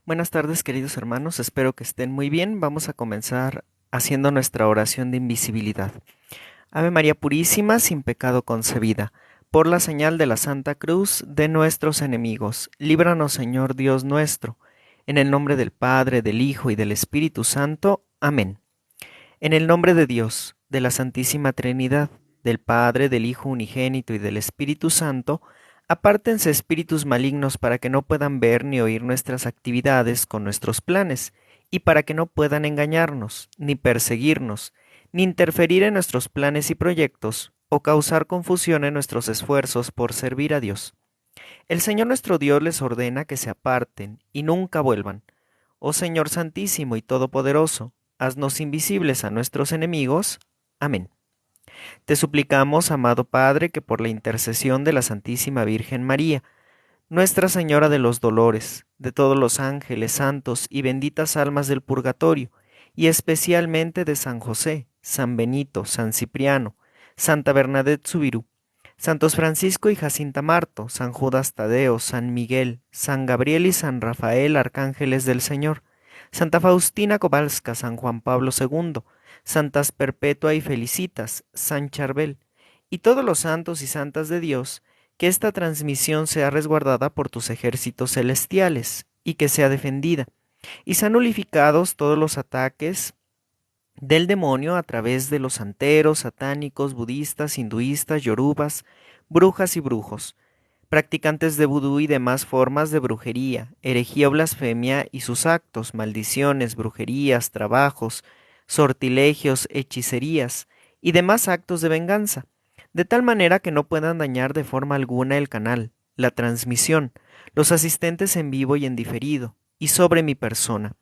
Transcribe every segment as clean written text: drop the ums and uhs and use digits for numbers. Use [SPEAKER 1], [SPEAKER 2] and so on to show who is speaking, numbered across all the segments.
[SPEAKER 1] Buenas tardes, queridos hermanos, espero que estén muy bien. Vamos a comenzar haciendo nuestra oración de invisibilidad. Ave María Purísima, sin pecado concebida, por la señal de la Santa Cruz de nuestros enemigos, líbranos, Señor Dios nuestro, en el nombre del Padre, del Hijo y del Espíritu Santo. Amén. En el nombre de Dios, de la Santísima Trinidad, del Padre, del Hijo unigénito y del Espíritu Santo, apártense espíritus malignos para que no puedan ver ni oír nuestras actividades con nuestros planes, y para que no puedan engañarnos, ni perseguirnos, ni interferir en nuestros planes y proyectos, o causar confusión en nuestros esfuerzos por servir a Dios. El Señor nuestro Dios les ordena que se aparten y nunca vuelvan. Oh Señor Santísimo y Todopoderoso, haznos invisibles a nuestros enemigos. Amén. Te suplicamos, amado Padre, que por la intercesión de la Santísima Virgen María, Nuestra Señora de los Dolores, de todos los ángeles santos y benditas almas del purgatorio, y especialmente de San José, San Benito, San Cipriano, Santa Bernadette Subirú, Santos Francisco y Jacinta Marto, San Judas Tadeo, San Miguel, San Gabriel y San Rafael, arcángeles del Señor, Santa Faustina Kowalska, San Juan Pablo II, Santas Perpetua y Felicitas, San Charbel, y todos los santos y santas de Dios, que esta transmisión sea resguardada por tus ejércitos celestiales, y que sea defendida, y sean nulificados todos los ataques del demonio a través de los santeros, satánicos, budistas, hinduistas, yorubas, brujas y brujos, practicantes de vudú y demás formas de brujería, herejía o blasfemia y sus actos, maldiciones, brujerías, trabajos, sortilegios, hechicerías y demás actos de venganza, de tal manera que no puedan dañar de forma alguna el canal, la transmisión, los asistentes en vivo y en diferido, y sobre mi persona.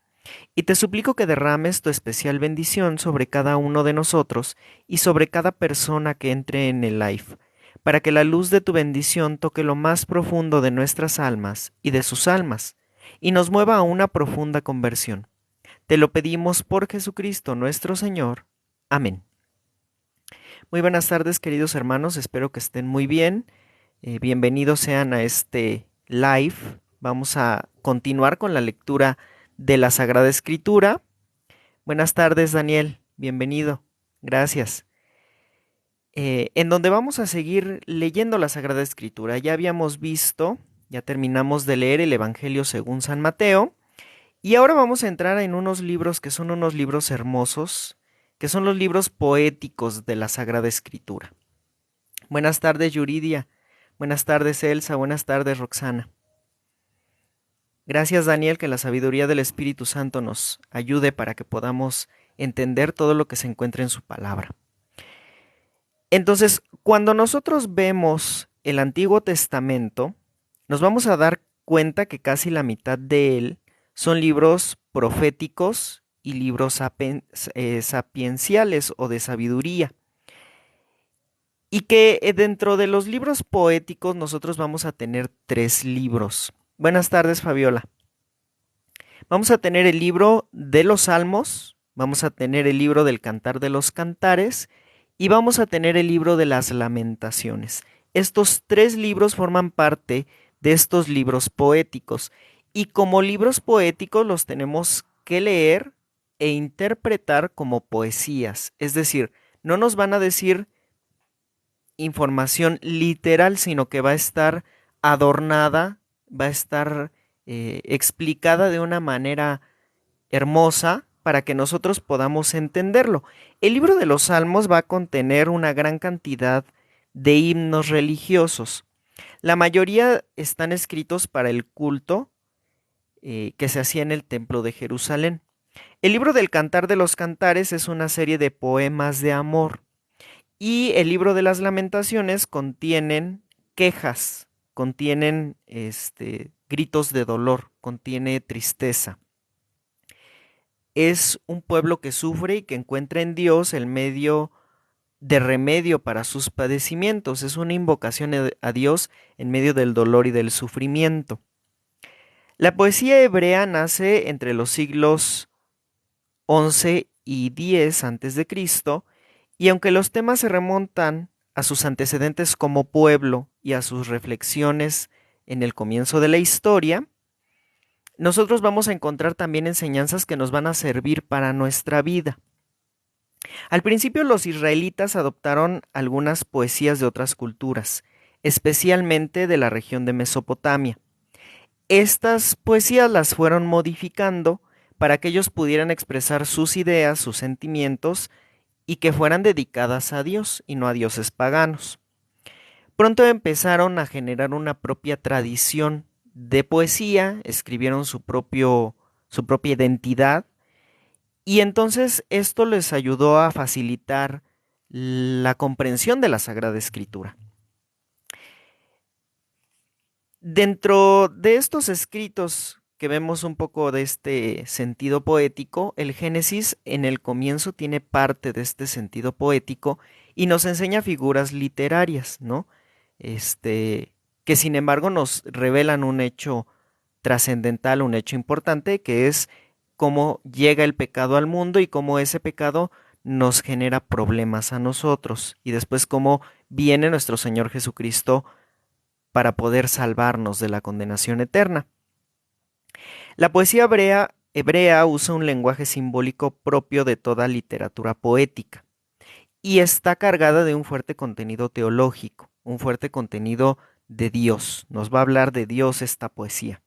[SPEAKER 1] Y te suplico que derrames tu especial bendición sobre cada uno de nosotros y sobre cada persona que entre en el live, para que la luz de tu bendición toque lo más profundo de nuestras almas y de sus almas, y nos mueva a una profunda conversión. Te lo pedimos por Jesucristo nuestro Señor. Amén. Muy buenas tardes, queridos hermanos, espero que estén muy bien. Bienvenidos sean a este live. Vamos a continuar con la lectura de la Sagrada Escritura. Buenas tardes, Daniel. Bienvenido. Gracias. En donde vamos a seguir leyendo la Sagrada Escritura. Ya habíamos visto, ya terminamos de leer el Evangelio según San Mateo, y ahora vamos a entrar en unos libros que son unos libros hermosos, que son los libros poéticos de la Sagrada Escritura. Buenas tardes, Yuridia. Buenas tardes, Elsa. Buenas tardes, Roxana. Gracias, Daniel, que la sabiduría del Espíritu Santo nos ayude para que podamos entender todo lo que se encuentra en su palabra. Entonces, cuando nosotros vemos el Antiguo Testamento, nos vamos a dar cuenta que casi la mitad de él son libros proféticos y libros sapienciales o de sabiduría. Y que dentro de los libros poéticos nosotros vamos a tener 3 libros. Buenas tardes, Fabiola. Vamos a tener el libro de los Salmos, vamos a tener el libro del Cantar de los Cantares y vamos a tener el libro de las Lamentaciones. Estos 3 libros forman parte de estos libros poéticos y como libros poéticos los tenemos que leer e interpretar como poesías. Es decir, no nos van a decir información literal, sino que va a estar adornada, va a estar explicada de una manera hermosa para que nosotros podamos entenderlo. El libro de los Salmos va a contener una gran cantidad de himnos religiosos. La mayoría están escritos para el culto que se hacía en el Templo de Jerusalén. El libro del Cantar de los Cantares es una serie de poemas de amor. Y el libro de las Lamentaciones contienen quejas, contienen gritos de dolor, contiene tristeza. Es un pueblo que sufre y que encuentra en Dios el medio de remedio para sus padecimientos. Es una invocación a Dios en medio del dolor y del sufrimiento. La poesía hebrea nace entre los siglos 11 y 10 antes de Cristo. Y aunque los temas se remontan a sus antecedentes como pueblo y a sus reflexiones en el comienzo de la historia, nosotros vamos a encontrar también enseñanzas que nos van a servir para nuestra vida. Al principio los israelitas adoptaron algunas poesías de otras culturas, especialmente de la región de Mesopotamia. Estas poesías las fueron modificando para que ellos pudieran expresar sus ideas, sus sentimientos y que fueran dedicadas a Dios y no a dioses paganos. Pronto empezaron a generar una propia tradición de poesía, escribieron su propia identidad y entonces esto les ayudó a facilitar la comprensión de la Sagrada Escritura. Dentro de estos escritos que vemos un poco de este sentido poético, el Génesis en el comienzo tiene parte de este sentido poético y nos enseña figuras literarias, ¿no? Que sin embargo nos revelan un hecho trascendental, un hecho importante, que es cómo llega el pecado al mundo y cómo ese pecado nos genera problemas a nosotros y después cómo viene nuestro Señor Jesucristo para poder salvarnos de la condenación eterna. La poesía hebrea usa un lenguaje simbólico propio de toda literatura poética y está cargada de un fuerte contenido teológico, un fuerte contenido de Dios. Nos va a hablar de Dios esta poesía.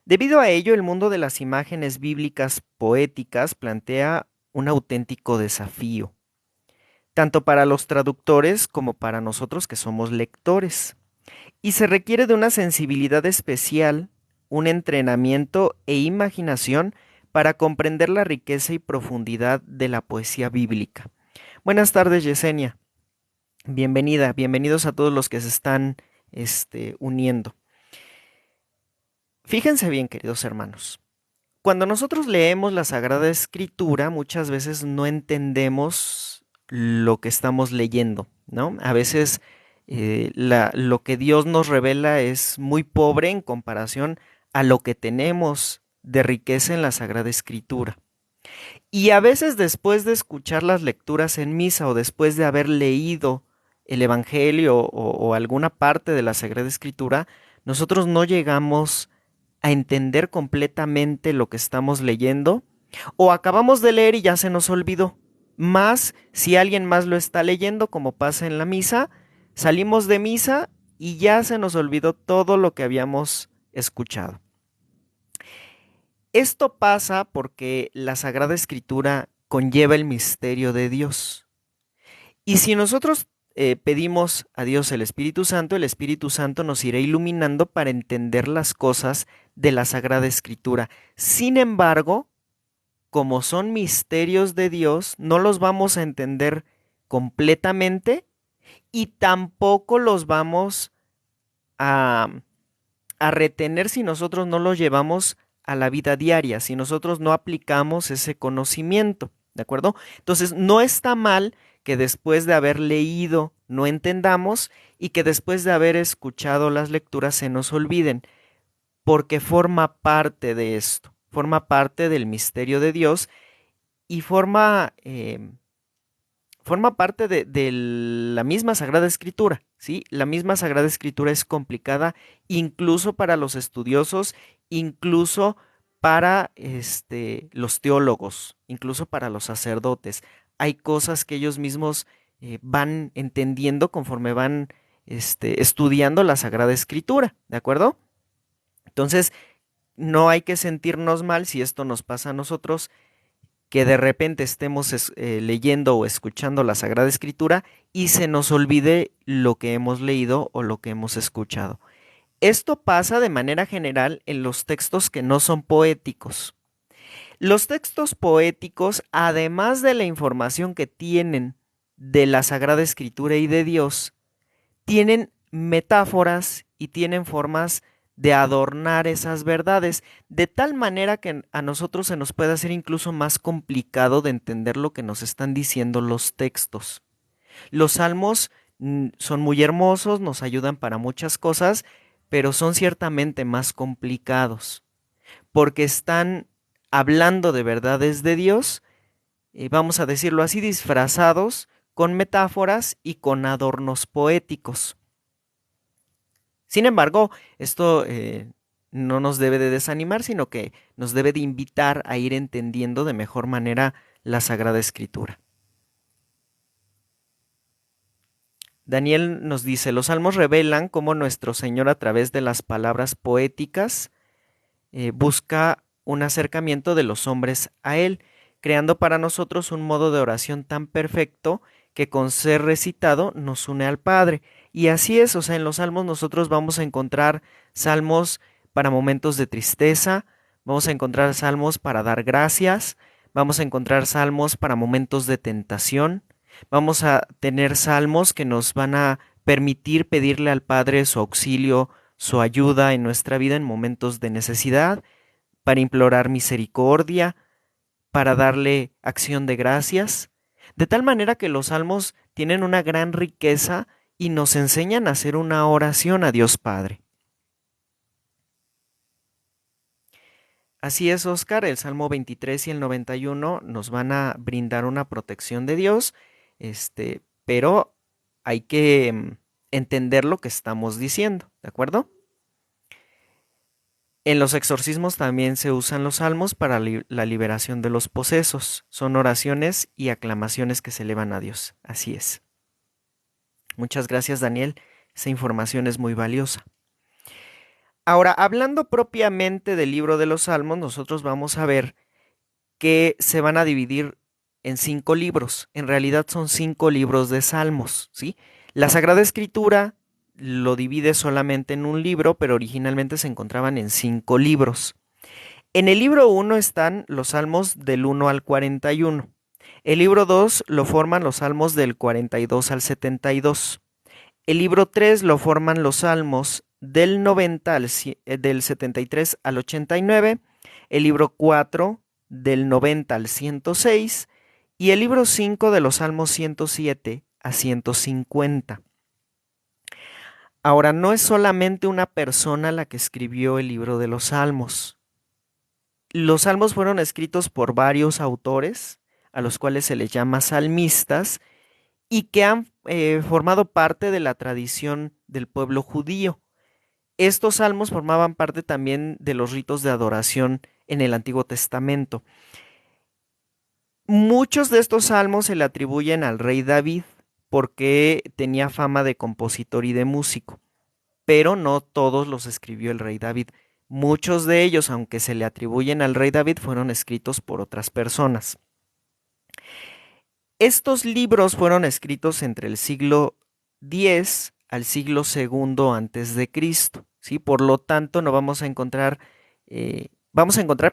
[SPEAKER 1] Debido a ello, el mundo de las imágenes bíblicas poéticas plantea un auténtico desafío, tanto para los traductores como para nosotros que somos lectores. Y se requiere de una sensibilidad especial, un entrenamiento e imaginación para comprender la riqueza y profundidad de la poesía bíblica. Buenas tardes, Yesenia. Bienvenida, bienvenidos a todos los que se están uniendo. Fíjense bien, queridos hermanos. Cuando nosotros leemos la Sagrada Escritura, muchas veces no entendemos lo que estamos leyendo, ¿no? A veces lo que Dios nos revela es muy pobre en comparación a lo que tenemos de riqueza en la Sagrada Escritura. Y a veces después de escuchar las lecturas en misa o después de haber leído el Evangelio o alguna parte de la Sagrada Escritura, nosotros no llegamos a entender completamente lo que estamos leyendo o acabamos de leer y ya se nos olvidó. Más si alguien más lo está leyendo, como pasa en la misa, salimos de misa y ya se nos olvidó todo lo que habíamos escuchado. Esto pasa porque la Sagrada Escritura conlleva el misterio de Dios. Y si nosotros pedimos a Dios el Espíritu Santo nos irá iluminando para entender las cosas de la Sagrada Escritura. Sin embargo, como son misterios de Dios, no los vamos a entender completamente y tampoco los vamos a retener si nosotros no los llevamos a la vida diaria, si nosotros no aplicamos ese conocimiento, ¿de acuerdo? Entonces, no está mal que después de haber leído no entendamos y que después de haber escuchado las lecturas se nos olviden, porque forma parte de esto, forma parte del misterio de Dios y forma parte de la misma Sagrada Escritura, ¿sí? La misma Sagrada Escritura es complicada incluso para los estudiosos, incluso para los teólogos, incluso para los sacerdotes. Hay cosas que ellos mismos van entendiendo conforme van estudiando la Sagrada Escritura, ¿de acuerdo? Entonces, no hay que sentirnos mal si esto nos pasa a nosotros, que de repente estemos leyendo o escuchando la Sagrada Escritura y se nos olvide lo que hemos leído o lo que hemos escuchado. Esto pasa de manera general en los textos que no son poéticos. Los textos poéticos, además de la información que tienen de la Sagrada Escritura y de Dios, tienen metáforas y tienen formas de adornar esas verdades, de tal manera que a nosotros se nos puede hacer incluso más complicado de entender lo que nos están diciendo los textos. Los salmos son muy hermosos, nos ayudan para muchas cosas, pero son ciertamente más complicados, porque están hablando de verdades de Dios, vamos a decirlo así, disfrazados con metáforas y con adornos poéticos. Sin embargo, esto no nos debe de desanimar, sino que nos debe de invitar a ir entendiendo de mejor manera la Sagrada Escritura. Daniel nos dice, los salmos revelan cómo nuestro Señor a través de las palabras poéticas busca un acercamiento de los hombres a Él, creando para nosotros un modo de oración tan perfecto que con ser recitado nos une al Padre. Y así es, o sea, en los salmos nosotros vamos a encontrar salmos para momentos de tristeza, vamos a encontrar salmos para dar gracias, vamos a encontrar salmos para momentos de tentación, vamos a tener salmos que nos van a permitir pedirle al Padre su auxilio, su ayuda en nuestra vida en momentos de necesidad, para implorar misericordia, para darle acción de gracias, de tal manera que los salmos tienen una gran riqueza y nos enseñan a hacer una oración a Dios Padre. Así es, Oscar, el Salmo 23 y el 91 nos van a brindar una protección de Dios, pero hay que entender lo que estamos diciendo, ¿de acuerdo? En los exorcismos también se usan los salmos para la liberación de los posesos. Son oraciones y aclamaciones que se elevan a Dios. Así es. Muchas gracias, Daniel. Esa información es muy valiosa. Ahora, hablando propiamente del libro de los salmos, nosotros vamos a ver que se van a dividir en 5 libros. En realidad son 5 libros de salmos, ¿sí? La Sagrada Escritura lo divide solamente en un libro, pero originalmente se encontraban en 5 libros. En el libro 1 están los salmos del 1 al 41. El libro 2 lo forman los salmos del 42 al 72. El libro 3 lo forman los salmos del 90 del 73 al 89. El libro 4 del 90 al 106. Y el libro 5 de los salmos 107 a 150. Ahora, no es solamente una persona la que escribió el libro de los salmos. Los salmos fueron escritos por varios autores, a los cuales se les llama salmistas, y que han formado parte de la tradición del pueblo judío. Estos salmos formaban parte también de los ritos de adoración en el Antiguo Testamento. Muchos de estos salmos se le atribuyen al rey David, porque tenía fama de compositor y de músico, pero no todos los escribió el rey David. Muchos de ellos, aunque se le atribuyen al rey David, fueron escritos por otras personas. Estos libros fueron escritos entre el siglo X al siglo II antes de Cristo, ¿sí? Por lo tanto, no vamos a encontrar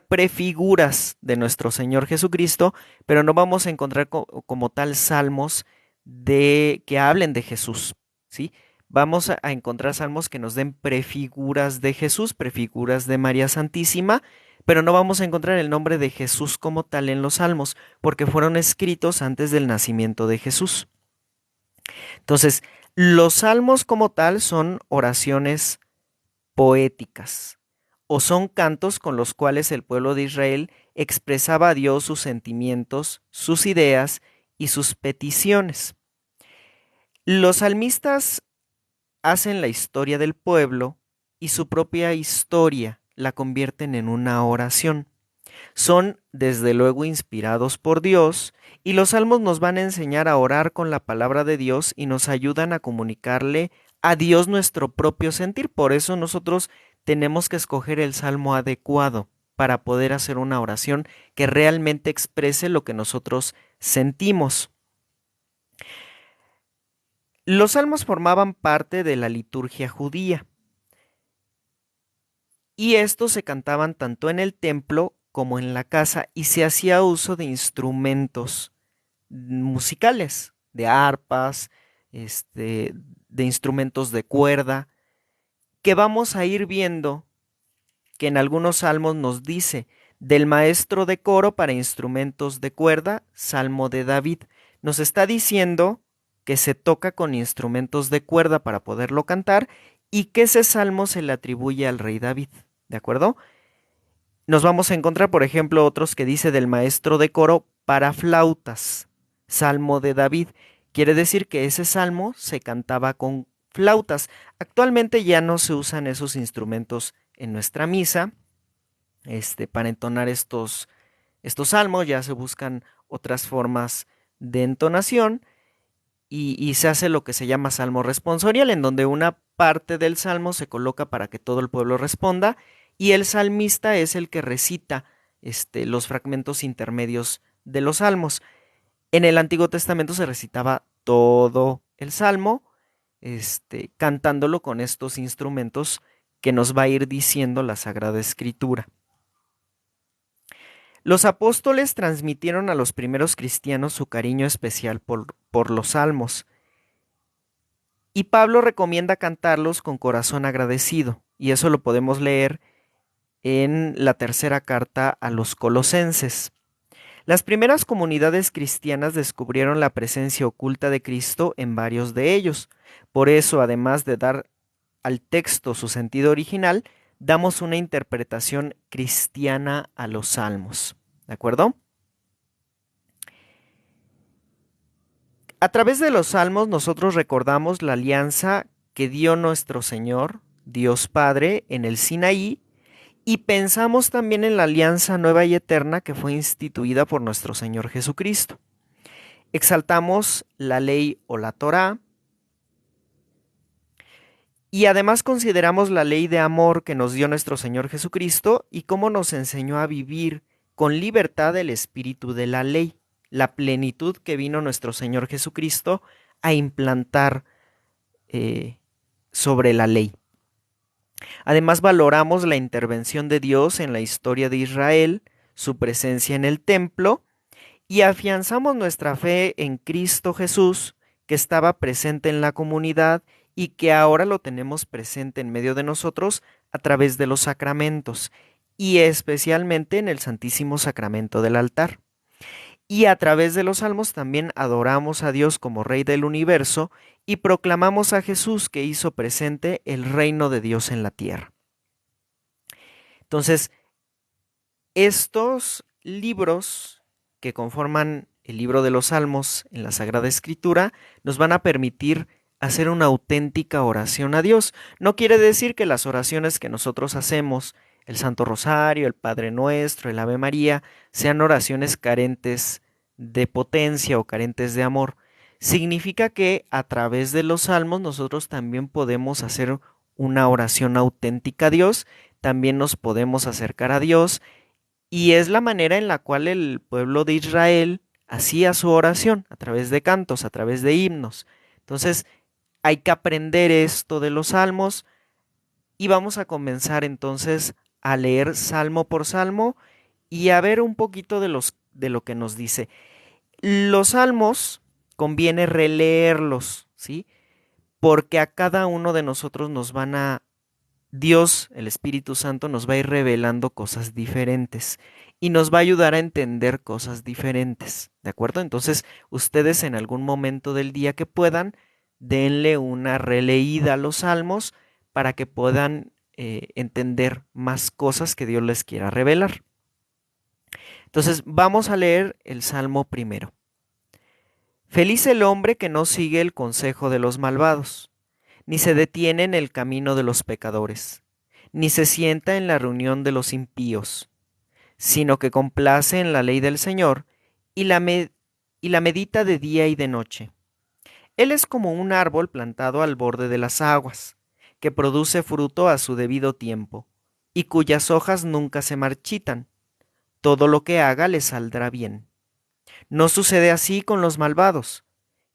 [SPEAKER 1] prefiguras de nuestro Señor Jesucristo, pero no vamos a encontrar como tal salmos que hablen de Jesús, ¿sí? Vamos a encontrar salmos que nos den prefiguras de Jesús, prefiguras de María Santísima, pero no vamos a encontrar el nombre de Jesús como tal en los salmos, porque fueron escritos antes del nacimiento de Jesús. Entonces, los salmos como tal son oraciones poéticas, o son cantos con los cuales el pueblo de Israel expresaba a Dios sus sentimientos, sus ideas y sus peticiones. Los salmistas hacen la historia del pueblo y su propia historia la convierten en una oración. Son desde luego inspirados por Dios, y los salmos nos van a enseñar a orar con la palabra de Dios y nos ayudan a comunicarle a Dios nuestro propio sentir. Por eso nosotros tenemos que escoger el salmo adecuado para poder hacer una oración que realmente exprese lo que nosotros sentimos. Los salmos formaban parte de la liturgia judía, y estos se cantaban tanto en el templo como en la casa, y se hacía uso de instrumentos musicales, de arpas, de instrumentos de cuerda, que vamos a ir viendo que en algunos salmos nos dice del maestro de coro para instrumentos de cuerda, Salmo de David. Nos está diciendo que se toca con instrumentos de cuerda para poderlo cantar y que ese salmo se le atribuye al rey David, ¿de acuerdo? Nos vamos a encontrar, por ejemplo, otros que dice del maestro de coro para flautas, Salmo de David. Quiere decir que ese salmo se cantaba con flautas. Actualmente ya no se usan esos instrumentos en nuestra misa, para entonar estos salmos. Ya se buscan otras formas de entonación y se hace lo que se llama salmo responsorial, en donde una parte del salmo se coloca para que todo el pueblo responda y el salmista es el que recita los fragmentos intermedios de los salmos. En el Antiguo Testamento se recitaba todo el salmo, cantándolo con estos instrumentos que nos va a ir diciendo la Sagrada Escritura. Los apóstoles transmitieron a los primeros cristianos su cariño especial por los salmos. Y Pablo recomienda cantarlos con corazón agradecido, y eso lo podemos leer en la tercera carta a los Colosenses. Las primeras comunidades cristianas descubrieron la presencia oculta de Cristo en varios de ellos. Por eso, además de dar al texto su sentido original, damos una interpretación cristiana a los salmos. ¿De acuerdo? A través de los salmos nosotros recordamos la alianza que dio nuestro Señor, Dios Padre, en el Sinaí, y pensamos también en la alianza nueva y eterna que fue instituida por nuestro Señor Jesucristo. Exaltamos la ley o la Torá, y además consideramos la ley de amor que nos dio nuestro Señor Jesucristo y cómo nos enseñó a vivir con libertad el espíritu de la ley, la plenitud que vino nuestro Señor Jesucristo a implantar sobre la ley. Además valoramos la intervención de Dios en la historia de Israel, su presencia en el templo, y afianzamos nuestra fe en Cristo Jesús, que estaba presente en la comunidad y que ahora lo tenemos presente en medio de nosotros a través de los sacramentos, y especialmente en el Santísimo Sacramento del altar. Y a través de los salmos también adoramos a Dios como Rey del universo y proclamamos a Jesús que hizo presente el reino de Dios en la tierra. Entonces, estos libros que conforman el libro de los Salmos en la Sagrada Escritura nos van a permitir hacer una auténtica oración a Dios. No quiere decir que las oraciones que nosotros hacemos, el Santo Rosario, el Padre Nuestro, el Ave María, sean oraciones carentes de potencia o carentes de amor. Significa que a través de los salmos nosotros también podemos hacer una oración auténtica a Dios, también nos podemos acercar a Dios, y es la manera en la cual el pueblo de Israel hacía su oración, a través de cantos, a través de himnos. Entonces, hay que aprender esto de los salmos y vamos a comenzar entonces a leer salmo por salmo y a ver un poquito de lo que nos dice. Los salmos conviene releerlos, ¿sí? Porque a cada uno de nosotros Dios, el Espíritu Santo, nos va a ir revelando cosas diferentes y nos va a ayudar a entender cosas diferentes, ¿de acuerdo? Entonces, ustedes en algún momento del día que puedan, denle una releída a los salmos para que puedan entender más cosas que Dios les quiera revelar. Entonces, vamos a leer el Salmo primero. Feliz el hombre que no sigue el consejo de los malvados, ni se detiene en el camino de los pecadores, ni se sienta en la reunión de los impíos, sino que complace en la ley del Señor y la medita de día y de noche. Él es como un árbol plantado al borde de las aguas, que produce fruto a su debido tiempo, y cuyas hojas nunca se marchitan. Todo lo que haga le saldrá bien. No sucede así con los malvados.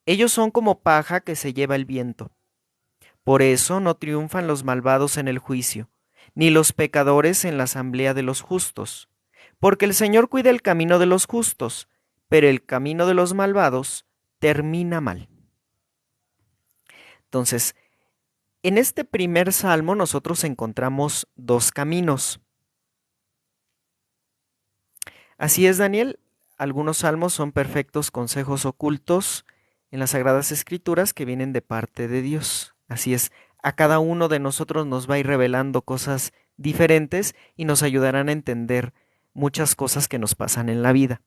[SPEAKER 1] Ellos son como paja que se lleva el viento. Por eso no triunfan los malvados en el juicio, ni los pecadores en la asamblea de los justos. Porque el Señor cuida el camino de los justos, pero el camino de los malvados termina mal. Entonces, en este primer salmo nosotros encontramos dos caminos. Así es, Daniel, algunos salmos son perfectos consejos ocultos en las Sagradas Escrituras que vienen de parte de Dios. Así es, a cada uno de nosotros nos va a ir revelando cosas diferentes y nos ayudarán a entender muchas cosas que nos pasan en la vida.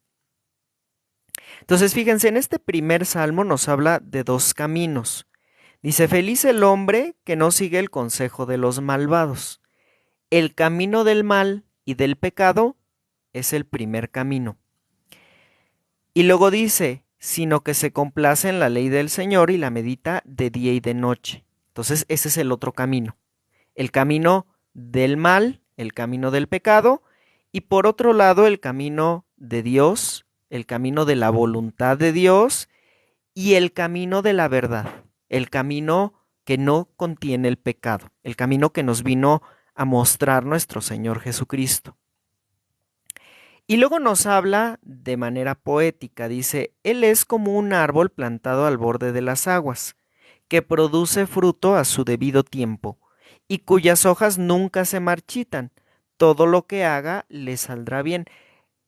[SPEAKER 1] Entonces, fíjense, en este primer salmo nos habla de dos caminos. Dice, feliz el hombre que no sigue el consejo de los malvados. El camino del mal y del pecado es el primer camino. Y luego dice, sino que se complace en la ley del Señor y la medita de día y de noche. Entonces ese es el otro camino. El camino del mal, el camino del pecado, y por otro lado el camino de Dios, el camino de la voluntad de Dios y el camino de la verdad, el camino que no contiene el pecado, el camino que nos vino a mostrar nuestro Señor Jesucristo. Y luego nos habla de manera poética, dice, Él es como un árbol plantado al borde de las aguas, que produce fruto a su debido tiempo, y cuyas hojas nunca se marchitan. Todo lo que haga le saldrá bien.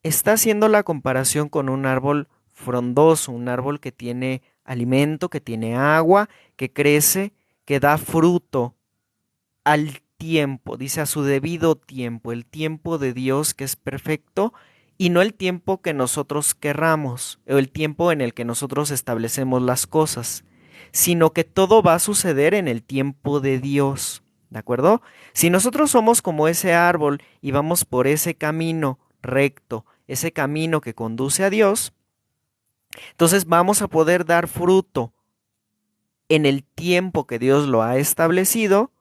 [SPEAKER 1] Está haciendo la comparación con un árbol frondoso, un árbol que tiene alimento, que tiene agua, que crece, que da fruto al tiempo, dice a su debido tiempo, el tiempo de Dios que es perfecto y no el tiempo que nosotros querramos, o el tiempo en el que nosotros establecemos las cosas, sino que todo va a suceder en el tiempo de Dios, ¿de acuerdo? Si nosotros somos como ese árbol y vamos por ese camino recto, ese camino que conduce a Dios, entonces vamos a poder dar fruto en el tiempo que Dios lo ha establecido.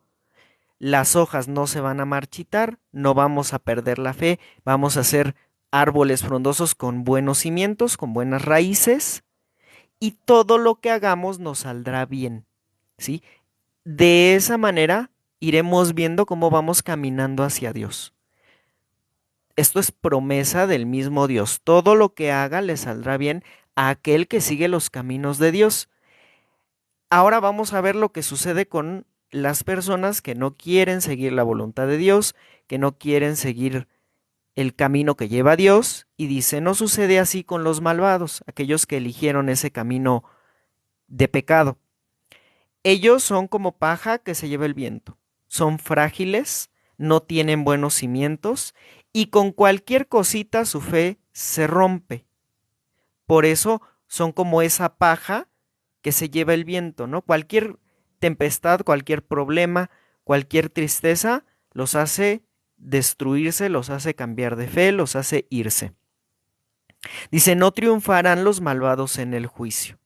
[SPEAKER 1] Las hojas no se van a marchitar, no vamos a perder la fe, vamos a ser árboles frondosos con buenos cimientos, con buenas raíces, y todo lo que hagamos nos saldrá bien, ¿sí? De esa manera iremos viendo cómo vamos caminando hacia Dios. Esto es promesa del mismo Dios. Todo lo que haga le saldrá bien a aquel que sigue los caminos de Dios. Ahora vamos a ver lo que sucede con las personas que no quieren seguir la voluntad de Dios, que no quieren seguir el camino que lleva a Dios, y dice, no sucede así con los malvados, aquellos que eligieron ese camino de pecado. Ellos son como paja que se lleva el viento, son frágiles, no tienen buenos cimientos, y con cualquier cosita su fe se rompe. Por eso son como esa paja que se lleva el viento, ¿no? Cualquier tempestad, cualquier problema, cualquier tristeza los hace destruirse, los hace cambiar de fe, los hace irse. Dice, no triunfarán los malvados en el juicio,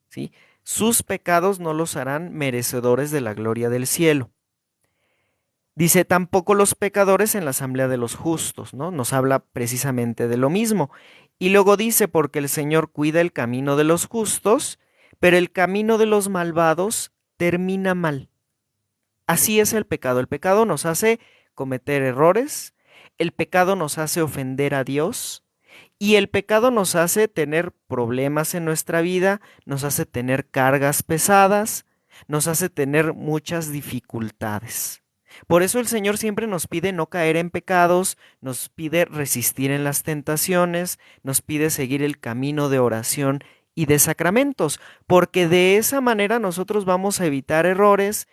[SPEAKER 1] ¿sí? Sus pecados no los harán merecedores de la gloria del cielo. Dice, tampoco los pecadores en la asamblea de los justos, ¿no? Nos habla precisamente de lo mismo. Y luego dice, porque el Señor cuida el camino de los justos, pero el camino de los malvados termina mal. Así es el pecado. El pecado nos hace cometer errores, el pecado nos hace ofender a Dios y el pecado nos hace tener problemas en nuestra vida, nos hace tener cargas pesadas, nos hace tener muchas dificultades. Por eso el Señor siempre nos pide no caer en pecados, nos pide resistir en las tentaciones, nos pide seguir el camino de oración y de sacramentos, porque de esa manera nosotros vamos a evitar errores,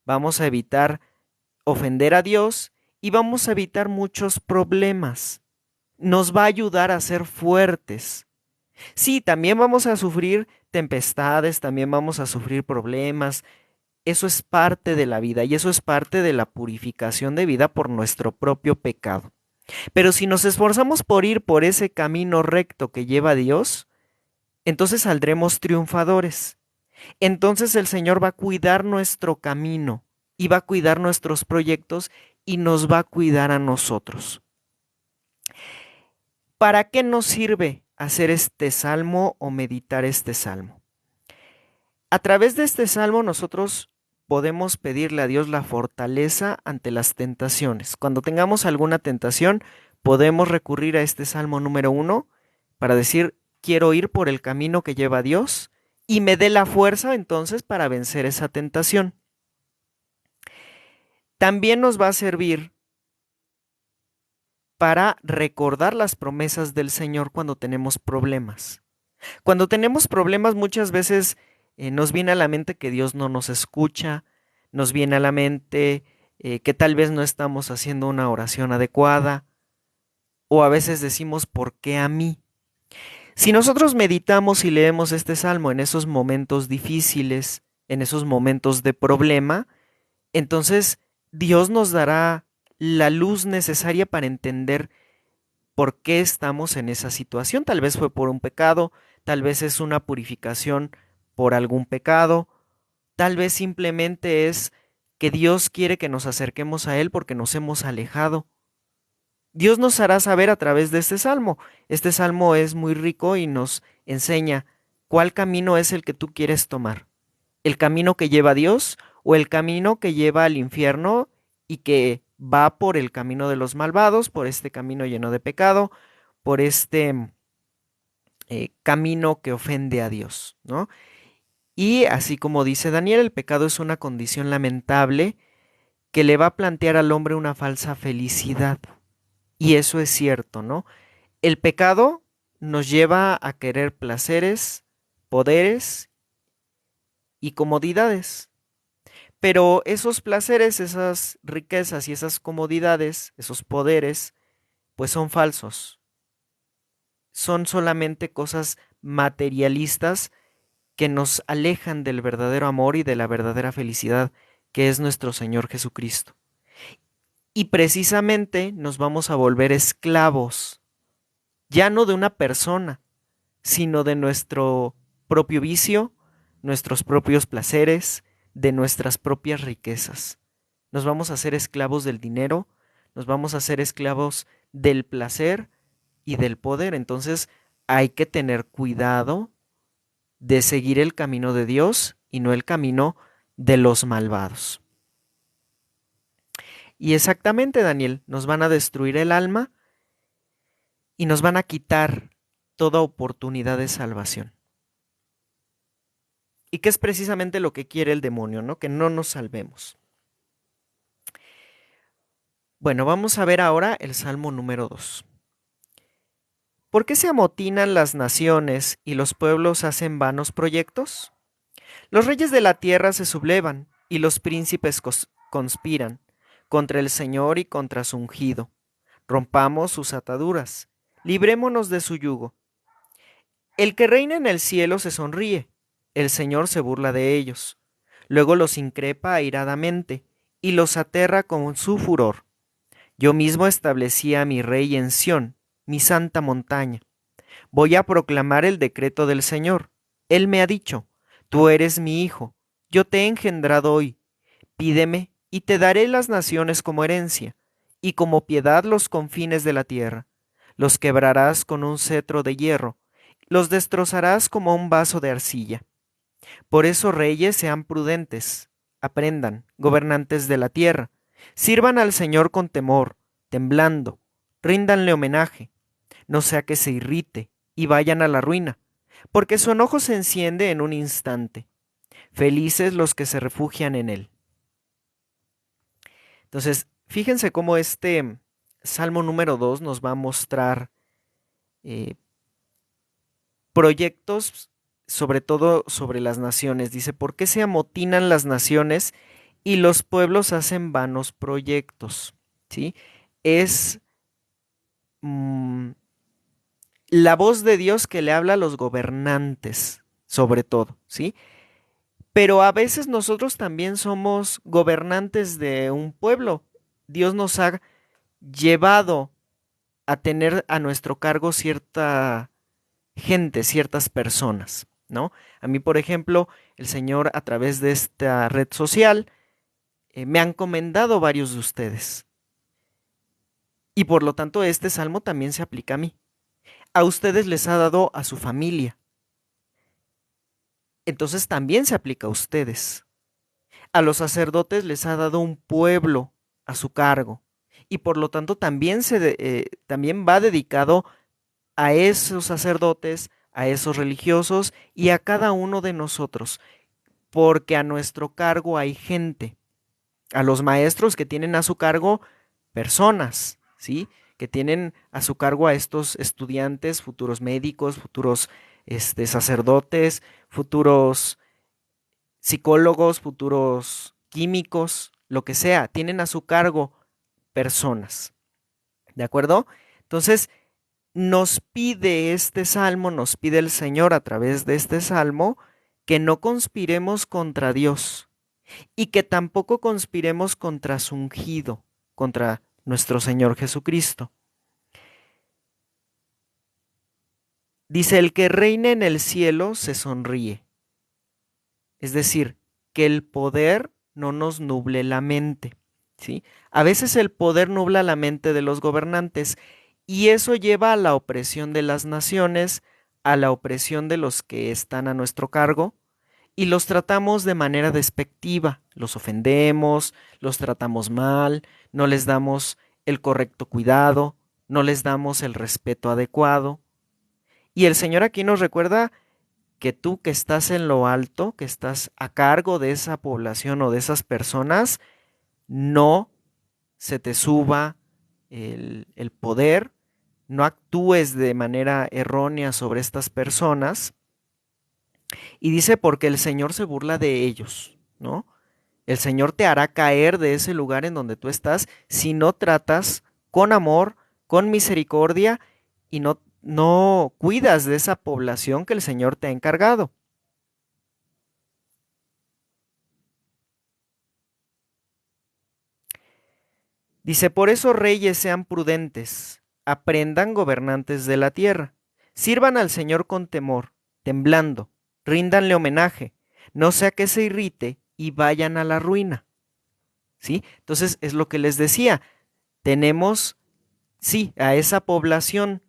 [SPEAKER 1] vamos a evitar ofender a Dios y vamos a evitar muchos problemas. Nos va a ayudar a ser fuertes. Sí, también vamos a sufrir tempestades, también vamos a sufrir problemas. Eso es parte de la vida y eso es parte de la purificación de vida por nuestro propio pecado. Pero si nos esforzamos por ir por ese camino recto que lleva a Dios, entonces saldremos triunfadores. Entonces el Señor va a cuidar nuestro camino y va a cuidar nuestros proyectos y nos va a cuidar a nosotros. ¿Para qué nos sirve hacer este salmo o meditar este salmo? A través de este salmo nosotros podemos pedirle a Dios la fortaleza ante las tentaciones. Cuando tengamos alguna tentación, podemos recurrir a este salmo número 1 para decir, quiero ir por el camino que lleva a Dios y me dé la fuerza entonces para vencer esa tentación. También nos va a servir para recordar las promesas del Señor cuando tenemos problemas. Cuando tenemos problemas muchas veces nos viene a la mente que Dios no nos escucha, nos viene a la mente que tal vez no estamos haciendo una oración adecuada, o a veces decimos, ¿por qué a mí? Si nosotros meditamos y leemos este salmo en esos momentos difíciles, en esos momentos de problema, entonces Dios nos dará la luz necesaria para entender por qué estamos en esa situación. Tal vez fue por un pecado, tal vez es una purificación por algún pecado, tal vez simplemente es que Dios quiere que nos acerquemos a Él porque nos hemos alejado. Dios nos hará saber a través de este salmo. Este salmo es muy rico y nos enseña cuál camino es el que tú quieres tomar. ¿El camino que lleva a Dios o el camino que lleva al infierno y que va por el camino de los malvados, por este camino lleno de pecado, por este camino que ofende a Dios, ¿no? Y así como dice Daniel, el pecado es una condición lamentable que le va a plantear al hombre una falsa felicidad. Y eso es cierto, ¿no? El pecado nos lleva a querer placeres, poderes y comodidades. Pero esos placeres, esas riquezas y esas comodidades, esos poderes, pues son falsos. Son solamente cosas materialistas que nos alejan del verdadero amor y de la verdadera felicidad que es nuestro Señor Jesucristo. Y precisamente nos vamos a volver esclavos, ya no de una persona, sino de nuestro propio vicio, nuestros propios placeres, de nuestras propias riquezas. Nos vamos a hacer esclavos del dinero, nos vamos a hacer esclavos del placer y del poder. Entonces hay que tener cuidado de seguir el camino de Dios y no el camino de los malvados. Y exactamente, Daniel, nos van a destruir el alma y nos van a quitar toda oportunidad de salvación. Y que es precisamente lo que quiere el demonio, ¿no? Que no nos salvemos. Bueno, vamos a ver ahora el Salmo número 2. ¿Por qué se amotinan las naciones y los pueblos hacen vanos proyectos? Los reyes de la tierra se sublevan y los príncipes conspiran contra el Señor y contra su ungido. Rompamos sus ataduras, librémonos de su yugo. El que reina en el cielo se sonríe, el Señor se burla de ellos. Luego los increpa airadamente y los aterra con su furor. Yo mismo establecí a mi rey en Sión, mi santa montaña. Voy a proclamar el decreto del Señor. Él me ha dicho, tú eres mi hijo, yo te he engendrado hoy. Pídeme y te daré las naciones como herencia, y como piedad los confines de la tierra. Los quebrarás con un cetro de hierro, los destrozarás como un vaso de arcilla. Por eso, reyes, sean prudentes, aprendan, gobernantes de la tierra, sirvan al Señor con temor, temblando, ríndanle homenaje, no sea que se irrite y vayan a la ruina, porque su enojo se enciende en un instante. Felices los que se refugian en él. Entonces, fíjense cómo este Salmo número 2 nos va a mostrar proyectos, sobre todo sobre las naciones. Dice, ¿por qué se amotinan las naciones y los pueblos hacen vanos proyectos? ¿Sí? Es la voz de Dios que le habla a los gobernantes, sobre todo, ¿sí? Pero a veces nosotros también somos gobernantes de un pueblo. Dios nos ha llevado a tener a nuestro cargo cierta gente, ciertas personas, ¿no? A mí, por ejemplo, el Señor a través de esta red social me han encomendado varios de ustedes. Y por lo tanto, este salmo también se aplica a mí. A ustedes les ha dado a su familia. Entonces también se aplica a ustedes. A los sacerdotes les ha dado un pueblo a su cargo. Y por lo tanto también, también va dedicado a esos sacerdotes, a esos religiosos y a cada uno de nosotros. Porque a nuestro cargo hay gente. A los maestros que tienen a su cargo personas, ¿sí? Que tienen a su cargo a estos estudiantes, futuros médicos, futuros sacerdotes, futuros psicólogos, futuros químicos, lo que sea, tienen a su cargo personas. ¿De acuerdo? Entonces, nos pide este salmo, nos pide el Señor a través de este salmo, que no conspiremos contra Dios y que tampoco conspiremos contra su ungido, contra nuestro Señor Jesucristo. Dice, el que reina en el cielo se sonríe. Es decir, que el poder no nos nuble la mente, ¿sí? A veces el poder nubla la mente de los gobernantes y eso lleva a la opresión de las naciones, a la opresión de los que están a nuestro cargo y los tratamos de manera despectiva, los ofendemos, los tratamos mal, no les damos el correcto cuidado, no les damos el respeto adecuado. Y el Señor aquí nos recuerda que tú que estás en lo alto, que estás a cargo de esa población o de esas personas, no se te suba el poder, no actúes de manera errónea sobre estas personas. Y dice, porque el Señor se burla de ellos, ¿no? El Señor te hará caer de ese lugar en donde tú estás si no tratas con amor, con misericordia y no cuidas de esa población que el Señor te ha encargado. Dice, por eso reyes sean prudentes, aprendan gobernantes de la tierra, sirvan al Señor con temor, temblando, ríndanle homenaje, no sea que se irrite y vayan a la ruina. ¿Sí? Entonces es lo que les decía, tenemos, sí, a esa población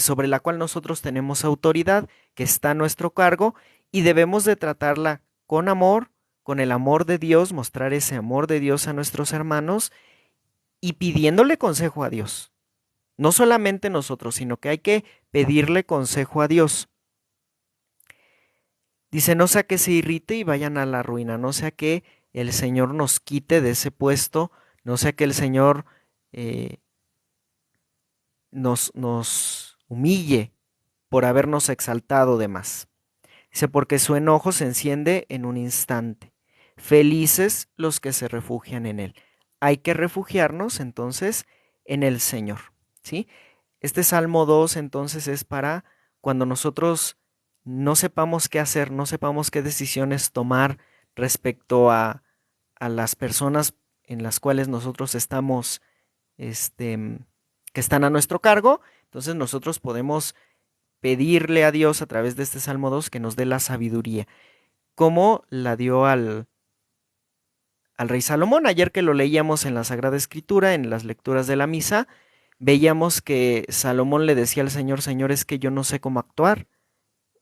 [SPEAKER 1] sobre la cual nosotros tenemos autoridad, que está a nuestro cargo, y debemos de tratarla con amor, con el amor de Dios, mostrar ese amor de Dios a nuestros hermanos y pidiéndole consejo a Dios. No solamente nosotros, sino que hay que pedirle consejo a Dios. Dice, no sea que se irrite y vayan a la ruina, no sea que el Señor nos quite de ese puesto, no sea que el Señor nos humille por habernos exaltado de más. Dice, porque su enojo se enciende en un instante. Felices los que se refugian en él. Hay que refugiarnos entonces en el Señor, ¿sí? Este Salmo 2 entonces es para cuando nosotros no sepamos qué hacer, no sepamos qué decisiones tomar respecto a las personas en las cuales nosotros estamos, que están a nuestro cargo, entonces nosotros podemos pedirle a Dios a través de este Salmo 2 que nos dé la sabiduría, como la dio al rey Salomón. Ayer que lo leíamos en la Sagrada Escritura, en las lecturas de la misa, veíamos que Salomón le decía al Señor, Señor, es que yo no sé cómo actuar,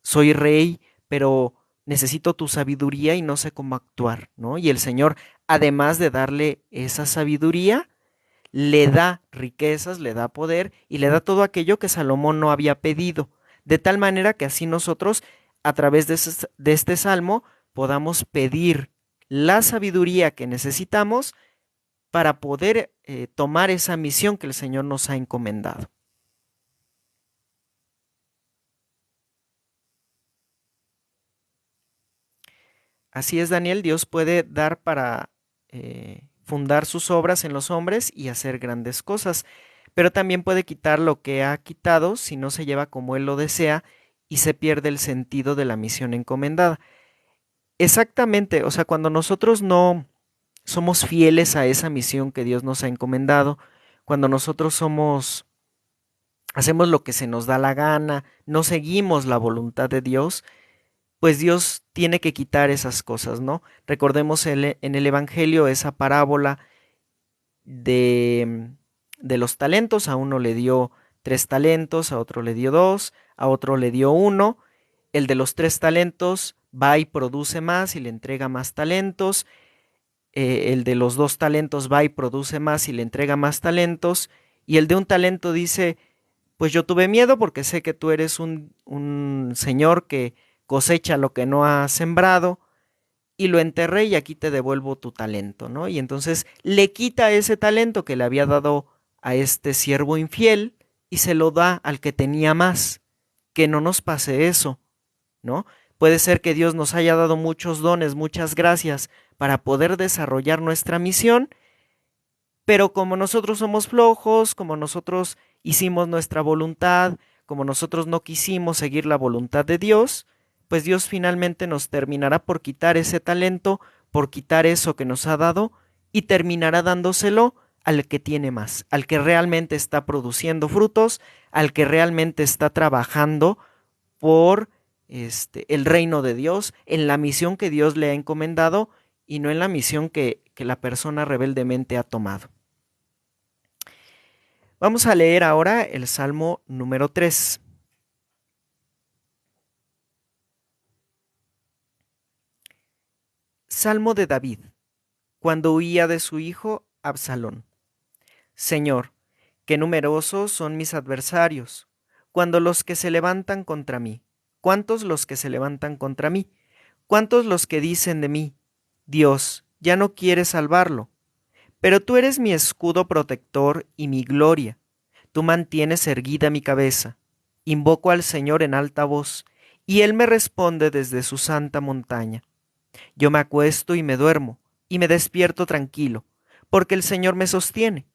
[SPEAKER 1] soy rey, pero necesito tu sabiduría y no sé cómo actuar, ¿no? Y el Señor, además de darle esa sabiduría, le da riquezas, le da poder y le da todo aquello que Salomón no había pedido, de tal manera que así nosotros, a través de este salmo, podamos pedir la sabiduría que necesitamos para poder tomar esa misión que el Señor nos ha encomendado. Así es, Daniel, Dios puede dar para fundar sus obras en los hombres y hacer grandes cosas, pero también puede quitar lo que ha quitado si no se lleva como Él lo desea y se pierde el sentido de la misión encomendada. Exactamente, o sea, cuando nosotros no somos fieles a esa misión que Dios nos ha encomendado, cuando nosotros hacemos lo que se nos da la gana, no seguimos la voluntad de Dios, pues Dios tiene que quitar esas cosas, ¿no? Recordemos en el Evangelio esa parábola de los talentos. A uno le dio 3 talentos, a otro le dio 2, a otro le dio 1. El de los 3 talentos va y produce más y le entrega más talentos. El de los 2 talentos va y produce más y le entrega más talentos. Y el de 1 talento dice, pues yo tuve miedo porque sé que tú eres un señor que cosecha lo que no ha sembrado y lo enterré y aquí te devuelvo tu talento, ¿no? Y entonces le quita ese talento que le había dado a este siervo infiel y se lo da al que tenía más. Que no nos pase eso, ¿no? Puede ser que Dios nos haya dado muchos dones, muchas gracias para poder desarrollar nuestra misión, pero como nosotros somos flojos, como nosotros hicimos nuestra voluntad, como nosotros no quisimos seguir la voluntad de Dios, pues Dios finalmente nos terminará por quitar ese talento, por quitar eso que nos ha dado y terminará dándoselo al que tiene más, al que realmente está produciendo frutos, al que realmente está trabajando por el reino de Dios, en la misión que Dios le ha encomendado y no en la misión que la persona rebeldemente ha tomado. Vamos a leer ahora el Salmo número 3. Salmo de David, cuando huía de su hijo Absalón. Señor, qué numerosos son mis adversarios, cuando los que se levantan contra mí. ¿Cuántos los que se levantan contra mí? ¿Cuántos los que dicen de mí, Dios, ya no quiere salvarlo? Pero tú eres mi escudo protector y mi gloria. Tú mantienes erguida mi cabeza. Invoco al Señor en alta voz, y Él me responde desde su santa montaña. Yo me acuesto y me duermo, y me despierto tranquilo, porque el Señor me sostiene.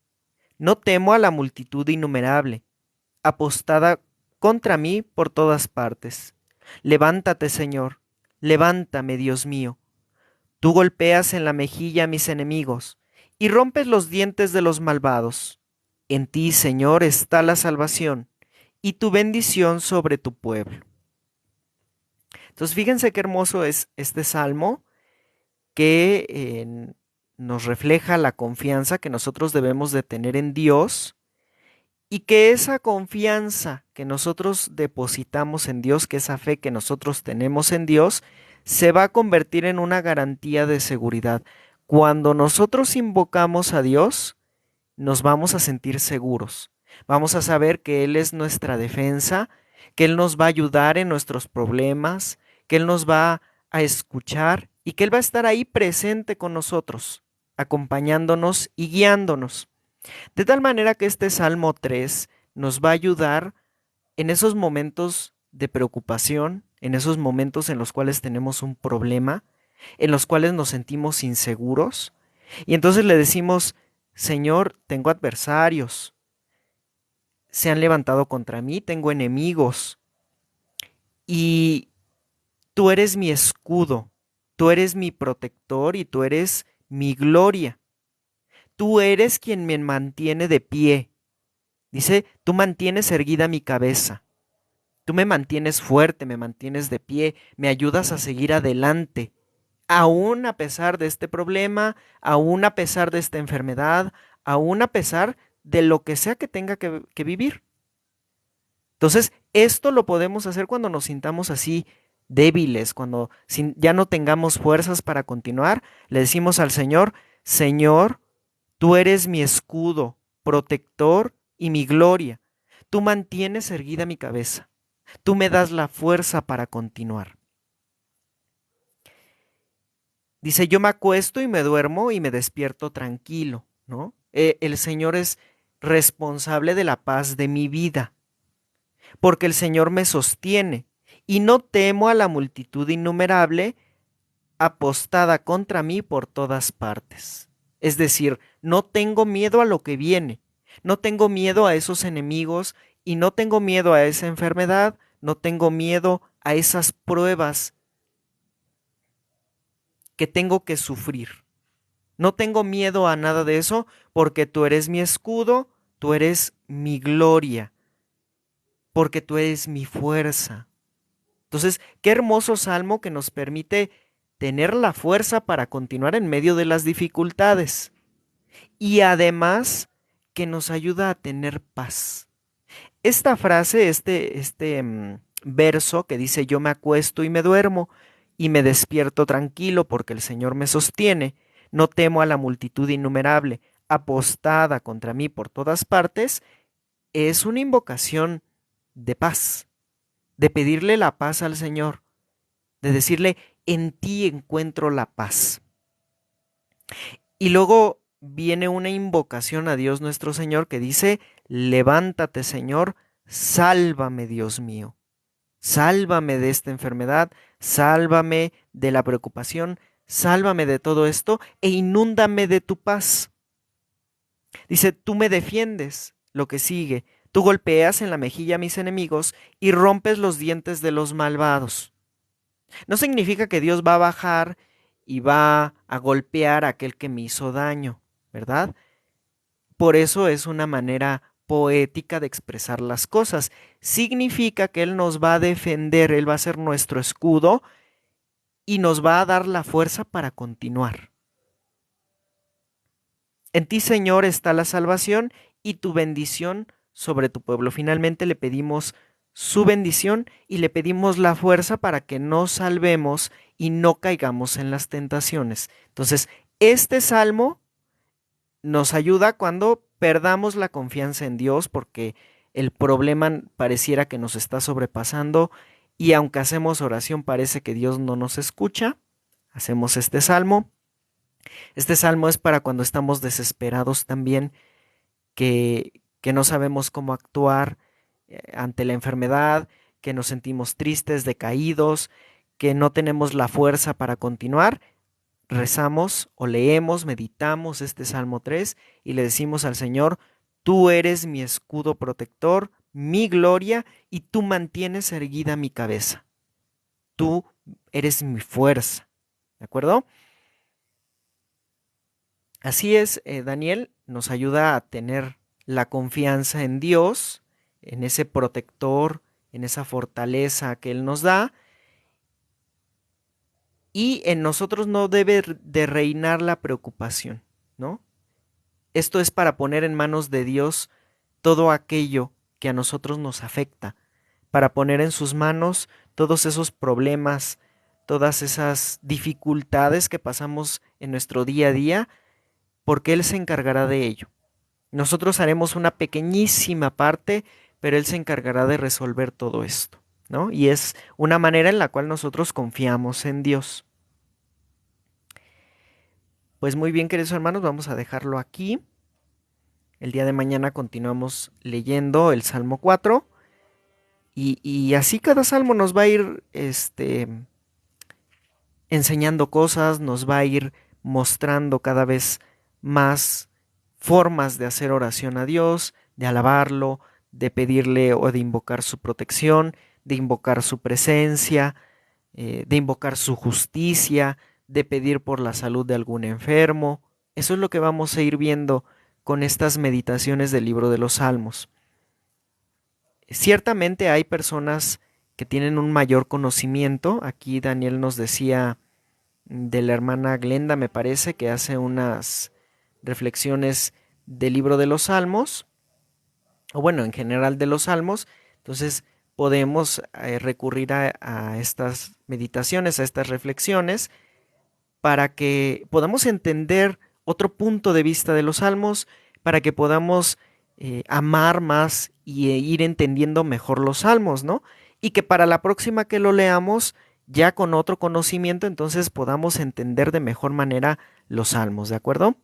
[SPEAKER 1] No temo a la multitud innumerable, apostada contra mí por todas partes. Levántate, Señor, levántame, Dios mío. Tú golpeas en la mejilla a mis enemigos, y rompes los dientes de los malvados. En ti, Señor, está la salvación, y tu bendición sobre tu pueblo. Entonces, fíjense qué hermoso es este salmo que nos refleja la confianza que nosotros debemos de tener en Dios y que esa confianza que nosotros depositamos en Dios, que esa fe que nosotros tenemos en Dios, se va a convertir en una garantía de seguridad. Cuando nosotros invocamos a Dios, nos vamos a sentir seguros. Vamos a saber que Él es nuestra defensa, que Él nos va a ayudar en nuestros problemas, que Él nos va a escuchar y que Él va a estar ahí presente con nosotros, acompañándonos y guiándonos. De tal manera que este Salmo 3 nos va a ayudar en esos momentos de preocupación, en esos momentos en los cuales tenemos un problema, en los cuales nos sentimos inseguros, y entonces le decimos, Señor, tengo adversarios, se han levantado contra mí, tengo enemigos, y tú eres mi escudo, tú eres mi protector y tú eres mi gloria. Tú eres quien me mantiene de pie. Dice, tú mantienes erguida mi cabeza. Tú me mantienes fuerte, me mantienes de pie, me ayudas a seguir adelante, aún a pesar de este problema, aún a pesar de esta enfermedad, aún a pesar de lo que sea que tenga que vivir. Entonces, esto lo podemos hacer cuando nos sintamos así débiles, cuando ya no tengamos fuerzas para continuar. Le decimos al Señor, Señor, tú eres mi escudo, protector y mi gloria. Tú mantienes erguida mi cabeza. Tú me das la fuerza para continuar. Dice, yo me acuesto y me duermo y me despierto tranquilo, ¿no? El Señor es responsable de la paz de mi vida, porque el Señor me sostiene y no temo a la multitud innumerable apostada contra mí por todas partes. Es decir, no tengo miedo a lo que viene, no tengo miedo a esos enemigos y no tengo miedo a esa enfermedad, no tengo miedo a esas pruebas que tengo que sufrir. No tengo miedo a nada de eso porque tú eres mi escudo, tú eres mi gloria, porque tú eres mi fuerza. Entonces, qué hermoso salmo que nos permite tener la fuerza para continuar en medio de las dificultades y además que nos ayuda a tener paz. Esta frase, verso que dice yo me acuesto y me duermo y me despierto tranquilo porque el Señor me sostiene, no temo a la multitud innumerable, apostada contra mí por todas partes, es una invocación de paz, de pedirle la paz al Señor, de decirle, en ti encuentro la paz. Y luego viene una invocación a Dios nuestro Señor que dice, levántate Señor, sálvame Dios mío, sálvame de esta enfermedad, sálvame de la preocupación, sálvame de todo esto e inúndame de tu paz. Dice, tú me defiendes, lo que sigue, tú golpeas en la mejilla a mis enemigos y rompes los dientes de los malvados. No significa que Dios va a bajar y va a golpear a aquel que me hizo daño, ¿verdad? por eso es una manera poética de expresar las cosas. Significa que Él nos va a defender, Él va a ser nuestro escudo y nos va a dar la fuerza para continuar. En ti, Señor, está la salvación y tu bendición sobre tu pueblo. Finalmente le pedimos su bendición y le pedimos la fuerza para que nos salvemos y no caigamos en las tentaciones. Entonces, este salmo nos ayuda cuando perdamos la confianza en Dios porque el problema pareciera que nos está sobrepasando y aunque hacemos oración parece que Dios no nos escucha. Hacemos este salmo. Este salmo es para cuando estamos desesperados también, que no sabemos cómo actuar ante la enfermedad, que nos sentimos tristes, decaídos, que no tenemos la fuerza para continuar. Rezamos o leemos, meditamos este Salmo 3 y le decimos al Señor: tú eres mi escudo protector, mi gloria, y tú mantienes erguida mi cabeza. Tú eres mi fuerza. ¿De acuerdo? Así es, Daniel nos ayuda a tener la confianza en Dios, en ese protector, en esa fortaleza que Él nos da, y en nosotros no debe de reinar la preocupación, ¿no? Esto es para poner en manos de Dios todo aquello que a nosotros nos afecta, para poner en sus manos todos esos problemas, todas esas dificultades que pasamos en nuestro día a día, porque Él se encargará de ello. Nosotros haremos una pequeñísima parte, pero Él se encargará de resolver todo esto, ¿no? Y es una manera en la cual nosotros confiamos en Dios. Pues muy bien, queridos hermanos, vamos a dejarlo aquí. El día de mañana continuamos leyendo el Salmo 4 y así cada salmo nos va a ir enseñando cosas, nos va a ir mostrando cada vez más formas de hacer oración a Dios, de alabarlo, de pedirle o de invocar su protección, de invocar su presencia, de invocar su justicia, de pedir por la salud de algún enfermo. Eso es lo que vamos a ir viendo con estas meditaciones del libro de los Salmos. Ciertamente hay personas que tienen un mayor conocimiento. Aquí Daniel nos decía de la hermana Glenda, me parece, que hace unas reflexiones del libro de los Salmos, o bueno, en general de los Salmos. Entonces podemos recurrir a estas meditaciones, a estas reflexiones, para que podamos entender otro punto de vista de los Salmos, para que podamos amar más y ir entendiendo mejor los Salmos, ¿no? Y que para la próxima que lo leamos, ya con otro conocimiento, entonces podamos entender de mejor manera los Salmos, ¿de acuerdo?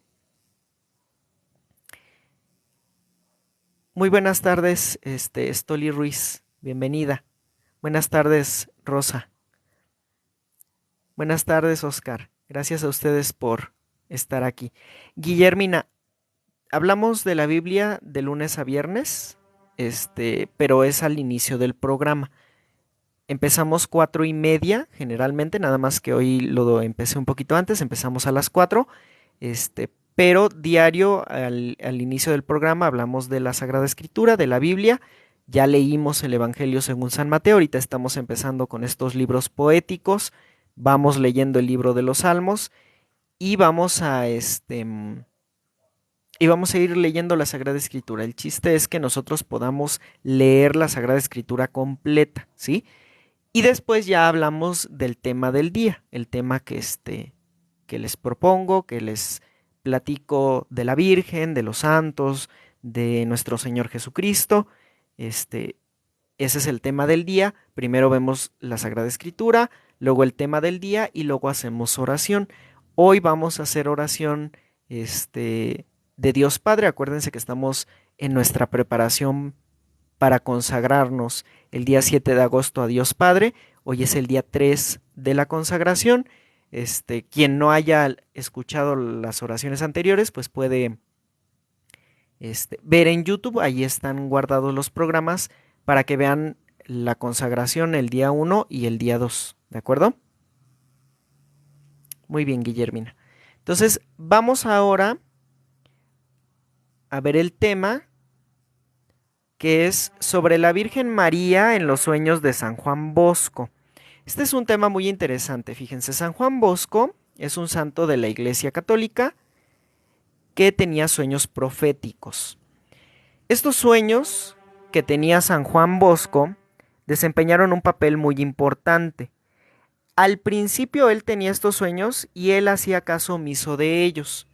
[SPEAKER 1] Muy buenas tardes, Stoli Ruiz, bienvenida. Buenas tardes, Rosa. Buenas tardes, Oscar. Gracias a ustedes por estar aquí. Guillermina, hablamos de la Biblia de lunes a viernes, pero es al inicio del programa. Empezamos 4:30 generalmente, nada más que hoy lo empecé un poquito antes, empezamos a las 4, pero diario al inicio del programa hablamos de la Sagrada Escritura, de la Biblia. Ya leímos el Evangelio según San Mateo, ahorita estamos empezando con estos libros poéticos, vamos leyendo el libro de los Salmos y vamos a ir leyendo la Sagrada Escritura. El chiste es que nosotros podamos leer la Sagrada Escritura completa, ¿sí? Y después ya hablamos del tema del día, el tema que les propongo, que les platico de la Virgen, de los santos, de nuestro Señor Jesucristo. Ese es el tema del día. Primero vemos la Sagrada Escritura, luego el tema del día y luego hacemos oración. Hoy vamos a hacer oración de Dios Padre. Acuérdense que estamos en nuestra preparación para consagrarnos el día 7 de agosto a Dios Padre. Hoy es el día 3 de la consagración. Quien no haya escuchado las oraciones anteriores, pues puede ver en YouTube, ahí están guardados los programas para que vean la consagración el día 1 y el día 2, ¿de acuerdo? Muy bien, Guillermina. Entonces, vamos ahora a ver el tema, que es sobre la Virgen María en los sueños de San Juan Bosco. Este es un tema muy interesante, fíjense, San Juan Bosco es un santo de la Iglesia Católica que tenía sueños proféticos. Estos sueños que tenía San Juan Bosco desempeñaron un papel muy importante. Al principio él tenía estos sueños y él hacía caso omiso de ellos,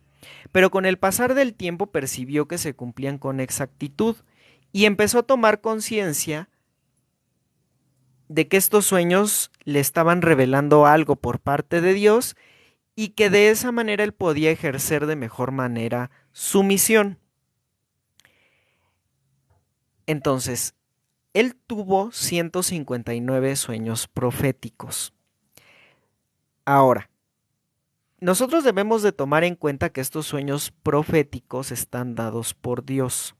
[SPEAKER 1] pero con el pasar del tiempo percibió que se cumplían con exactitud y empezó a tomar conciencia de que estos sueños le estaban revelando algo por parte de Dios y que de esa manera él podía ejercer de mejor manera su misión. Entonces, él tuvo 159 sueños proféticos. Ahora, nosotros debemos de tomar en cuenta que estos sueños proféticos están dados por Dios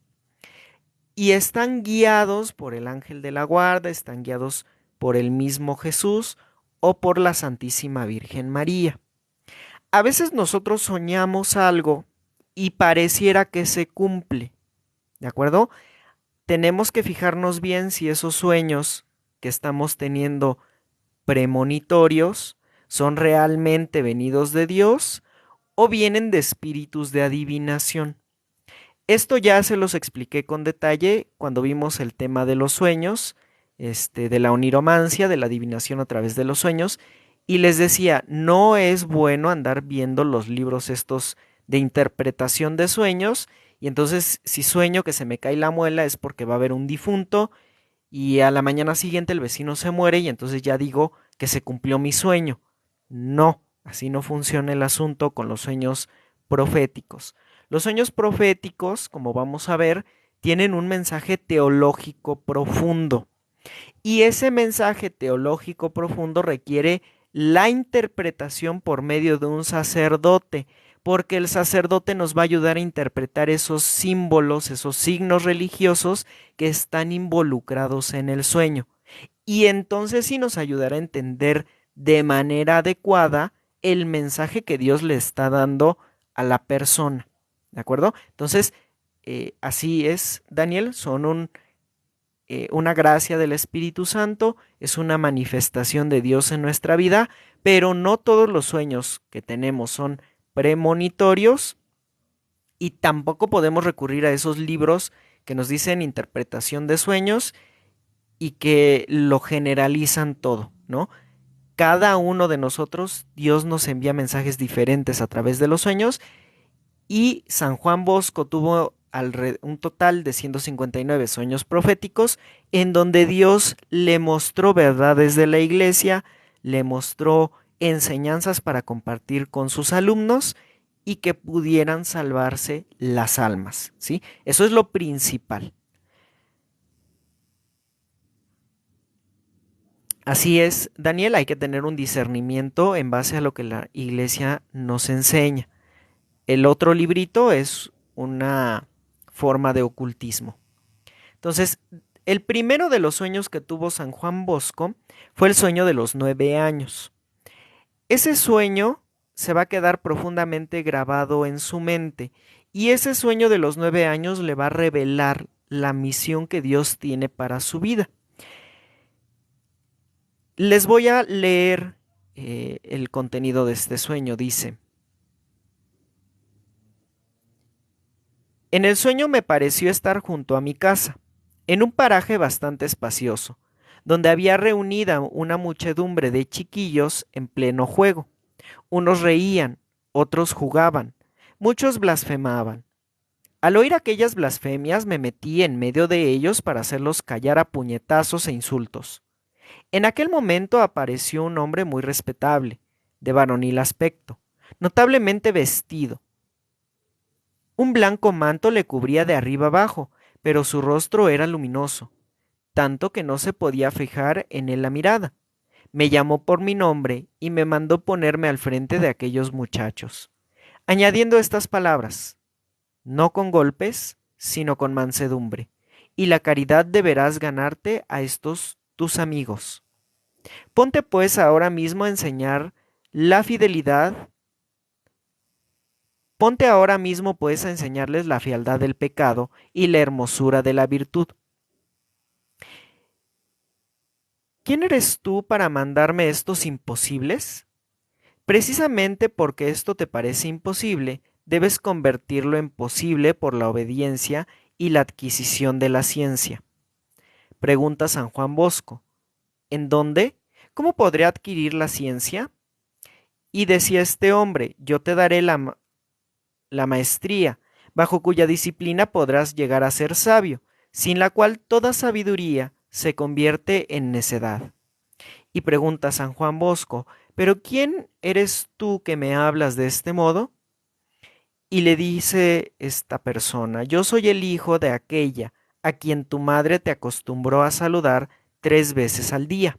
[SPEAKER 1] y están guiados por el ángel de la guarda, están guiados por el mismo Jesús o por la Santísima Virgen María. A veces nosotros soñamos algo y pareciera que se cumple, ¿de acuerdo? Tenemos que fijarnos bien si esos sueños que estamos teniendo premonitorios son realmente venidos de Dios o vienen de espíritus de adivinación. Esto ya se los expliqué con detalle cuando vimos el tema de los sueños, de la oniromancia, de la adivinación a través de los sueños, y les decía, no es bueno andar viendo los libros estos de interpretación de sueños, y entonces si sueño que se me cae la muela es porque va a haber un difunto, y a la mañana siguiente el vecino se muere, y entonces ya digo que se cumplió mi sueño. No, así no funciona el asunto con los sueños proféticos. Los sueños proféticos, como vamos a ver, tienen un mensaje teológico profundo. Y ese mensaje teológico profundo requiere la interpretación por medio de un sacerdote, porque el sacerdote nos va a ayudar a interpretar esos símbolos, esos signos religiosos que están involucrados en el sueño. Y entonces sí nos ayudará a entender de manera adecuada el mensaje que Dios le está dando a la persona. ¿De acuerdo? Entonces, así es, Daniel, son una gracia del Espíritu Santo, es una manifestación de Dios en nuestra vida, pero no todos los sueños que tenemos son premonitorios y tampoco podemos recurrir a esos libros que nos dicen interpretación de sueños y que lo generalizan todo, ¿no? Cada uno de nosotros, Dios nos envía mensajes diferentes a través de los sueños y San Juan Bosco tuvo un total de 159 sueños proféticos en donde Dios le mostró verdades de la iglesia, le mostró enseñanzas para compartir con sus alumnos y que pudieran salvarse las almas, ¿sí? Eso es lo principal. Así es, Daniel, hay que tener un discernimiento en base a lo que la iglesia nos enseña. El otro librito es una forma de ocultismo. Entonces, el primero de los sueños que tuvo San Juan Bosco fue el sueño de los 9 años. Ese sueño se va a quedar profundamente grabado en su mente y ese sueño de los 9 años le va a revelar la misión que Dios tiene para su vida. Les voy a leer el contenido de este sueño. Dice: en el sueño me pareció estar junto a mi casa, en un paraje bastante espacioso, donde había reunida una muchedumbre de chiquillos en pleno juego. Unos reían, otros jugaban, muchos blasfemaban. Al oír aquellas blasfemias me metí en medio de ellos para hacerlos callar a puñetazos e insultos. En aquel momento apareció un hombre muy respetable, de varonil aspecto, notablemente vestido. Un blanco manto le cubría de arriba abajo, pero su rostro era luminoso, tanto que no se podía fijar en él la mirada. Me llamó por mi nombre y me mandó ponerme al frente de aquellos muchachos, añadiendo estas palabras: no con golpes, sino con mansedumbre, y la caridad deberás ganarte a estos tus amigos. Ponte pues ahora mismo a enseñar la fidelidad, Ponte ahora mismo pues a enseñarles la fealdad del pecado y la hermosura de la virtud. ¿Quién eres tú para mandarme estos imposibles? Precisamente porque esto te parece imposible, debes convertirlo en posible por la obediencia y la adquisición de la ciencia. Pregunta San Juan Bosco. ¿En dónde? ¿Cómo podré adquirir la ciencia? Y decía este hombre, yo te daré la maestría, bajo cuya disciplina podrás llegar a ser sabio, sin la cual toda sabiduría se convierte en necedad. Y pregunta San Juan Bosco, ¿pero quién eres tú que me hablas de este modo? Y le dice esta persona, yo soy el hijo de aquella a quien tu madre te acostumbró a saludar 3 veces al día.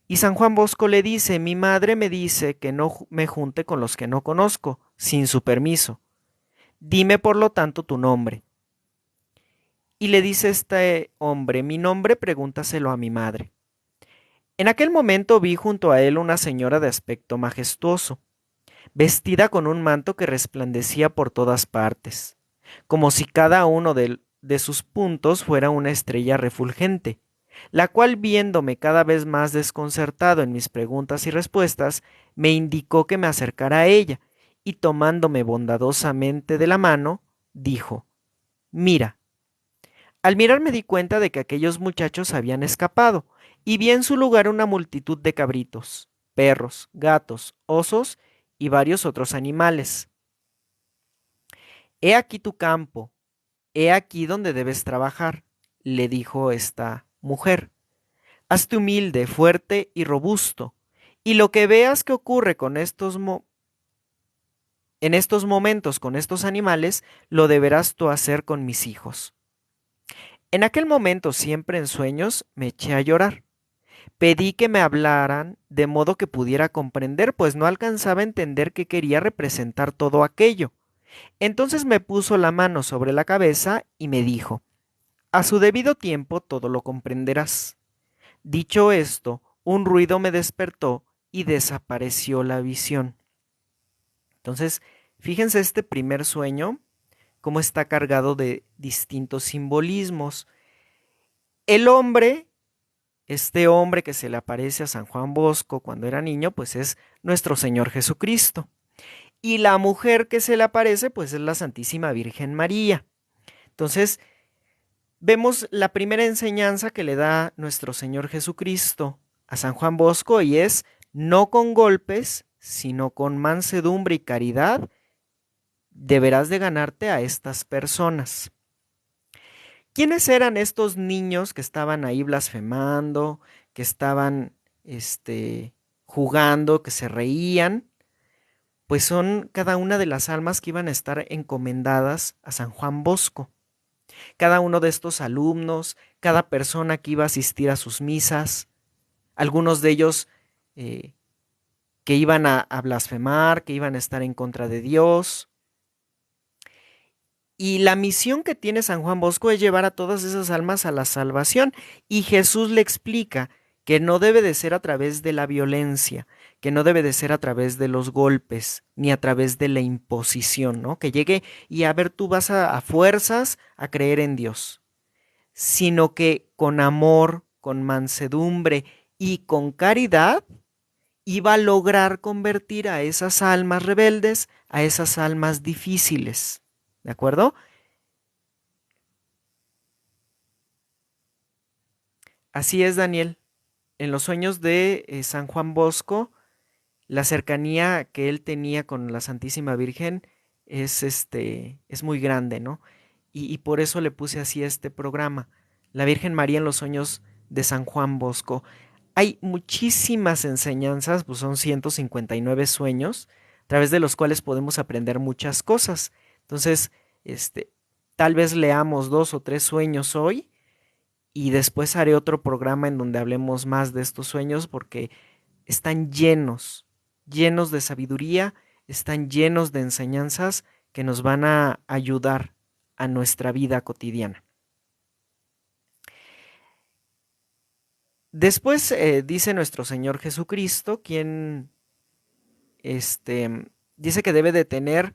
[SPEAKER 1] Y San Juan Bosco le dice, mi madre me dice que no me junte con los que no conozco, sin su permiso. Dime por lo tanto tu nombre. Y le dice este hombre, mi nombre pregúntaselo a mi madre. En aquel momento vi junto a él una señora de aspecto majestuoso, vestida con un manto que resplandecía por todas partes, como si cada uno de sus puntos fuera una estrella refulgente, la cual, viéndome cada vez más desconcertado en mis preguntas y respuestas, me indicó que me acercara a ella, y tomándome bondadosamente de la mano, dijo, mira. Al mirar me di cuenta de que aquellos muchachos habían escapado, y vi en su lugar una multitud de cabritos, perros, gatos, osos y varios otros animales. He aquí tu campo, he aquí donde debes trabajar, le dijo esta mujer. Hazte humilde, fuerte y robusto, y lo que veas que ocurre con en estos momentos con estos animales, lo deberás tú hacer con mis hijos. En aquel momento, siempre en sueños, me eché a llorar. Pedí que me hablaran de modo que pudiera comprender, pues no alcanzaba a entender qué quería representar todo aquello. Entonces me puso la mano sobre la cabeza y me dijo, a su debido tiempo todo lo comprenderás. Dicho esto, un ruido me despertó y desapareció la visión. Entonces, fíjense este primer sueño, cómo está cargado de distintos simbolismos. El hombre, este hombre que se le aparece a San Juan Bosco cuando era niño, pues es nuestro Señor Jesucristo. Y la mujer que se le aparece, pues es la Santísima Virgen María. Entonces, vemos la primera enseñanza que le da nuestro Señor Jesucristo a San Juan Bosco y es no con golpes, sino con mansedumbre y caridad, deberás de ganarte a estas personas. ¿Quiénes eran estos niños que estaban ahí blasfemando, que estaban jugando, que se reían? Pues son cada una de las almas que iban a estar encomendadas a San Juan Bosco. Cada uno de estos alumnos, cada persona que iba a asistir a sus misas, algunos de ellos que iban a blasfemar, que iban a estar en contra de Dios. Y la misión que tiene San Juan Bosco es llevar a todas esas almas a la salvación. Y Jesús le explica que no debe de ser a través de la violencia, que no debe de ser a través de los golpes, ni a través de la imposición, ¿no? Que llegue y a ver, tú vas a fuerzas a creer en Dios, sino que con amor, con mansedumbre y con caridad iba a lograr convertir a esas almas rebeldes, a esas almas difíciles. ¿De acuerdo? Así es, Daniel. En los sueños de San Juan Bosco, la cercanía que él tenía con la Santísima Virgen es muy grande, ¿no? Y por eso le puse así este programa, La Virgen María en los sueños de San Juan Bosco. Hay muchísimas enseñanzas, pues son 159 sueños, a través de los cuales podemos aprender muchas cosas. Entonces, este, tal vez leamos 2 o 3 sueños hoy y después haré otro programa en donde hablemos más de estos sueños porque están llenos, llenos de sabiduría, están llenos de enseñanzas que nos van a ayudar a nuestra vida cotidiana. Después dice nuestro Señor Jesucristo, quien Dice que debe de tener